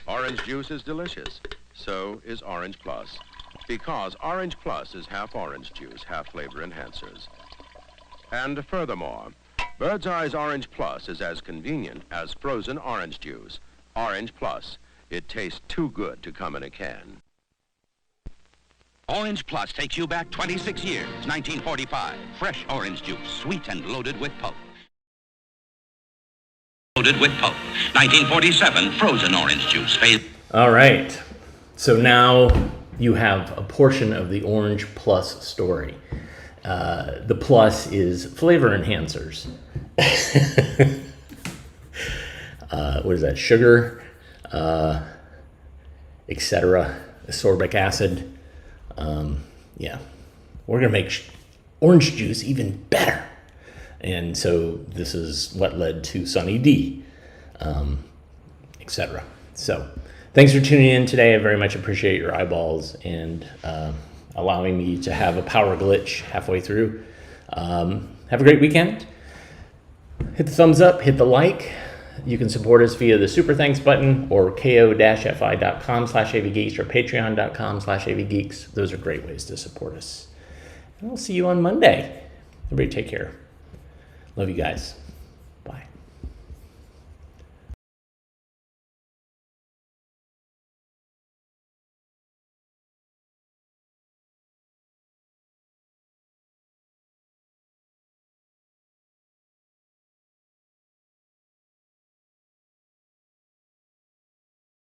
Orange juice is delicious. So is Orange Plus. Because Orange Plus is half orange juice, half flavor enhancers. And furthermore, Bird's Eye's Orange Plus is as convenient as frozen orange juice. Orange Plus. It tastes too good to come in a can. Orange Plus takes you back 26 years, 1945. Fresh orange juice, sweet and loaded with pulp. Loaded with pulp. 1947, frozen orange juice. All right. So now you have a portion of the Orange Plus story. The plus is flavor enhancers. What is that? Sugar, etc. Ascorbic acid. Yeah, we're gonna make orange juice even better. And so this is what led to Sunny D, etc. So thanks for tuning in today. I very much appreciate your eyeballs and allowing me to have a power glitch halfway through. Have a great weekend. Hit the thumbs up, hit the like. You can support us via the Super Thanks button or ko-fi.com/avgeeks or patreon.com/avgeeks. Those are great ways to support us. And I'll see you on Monday. Everybody take care. Love you guys.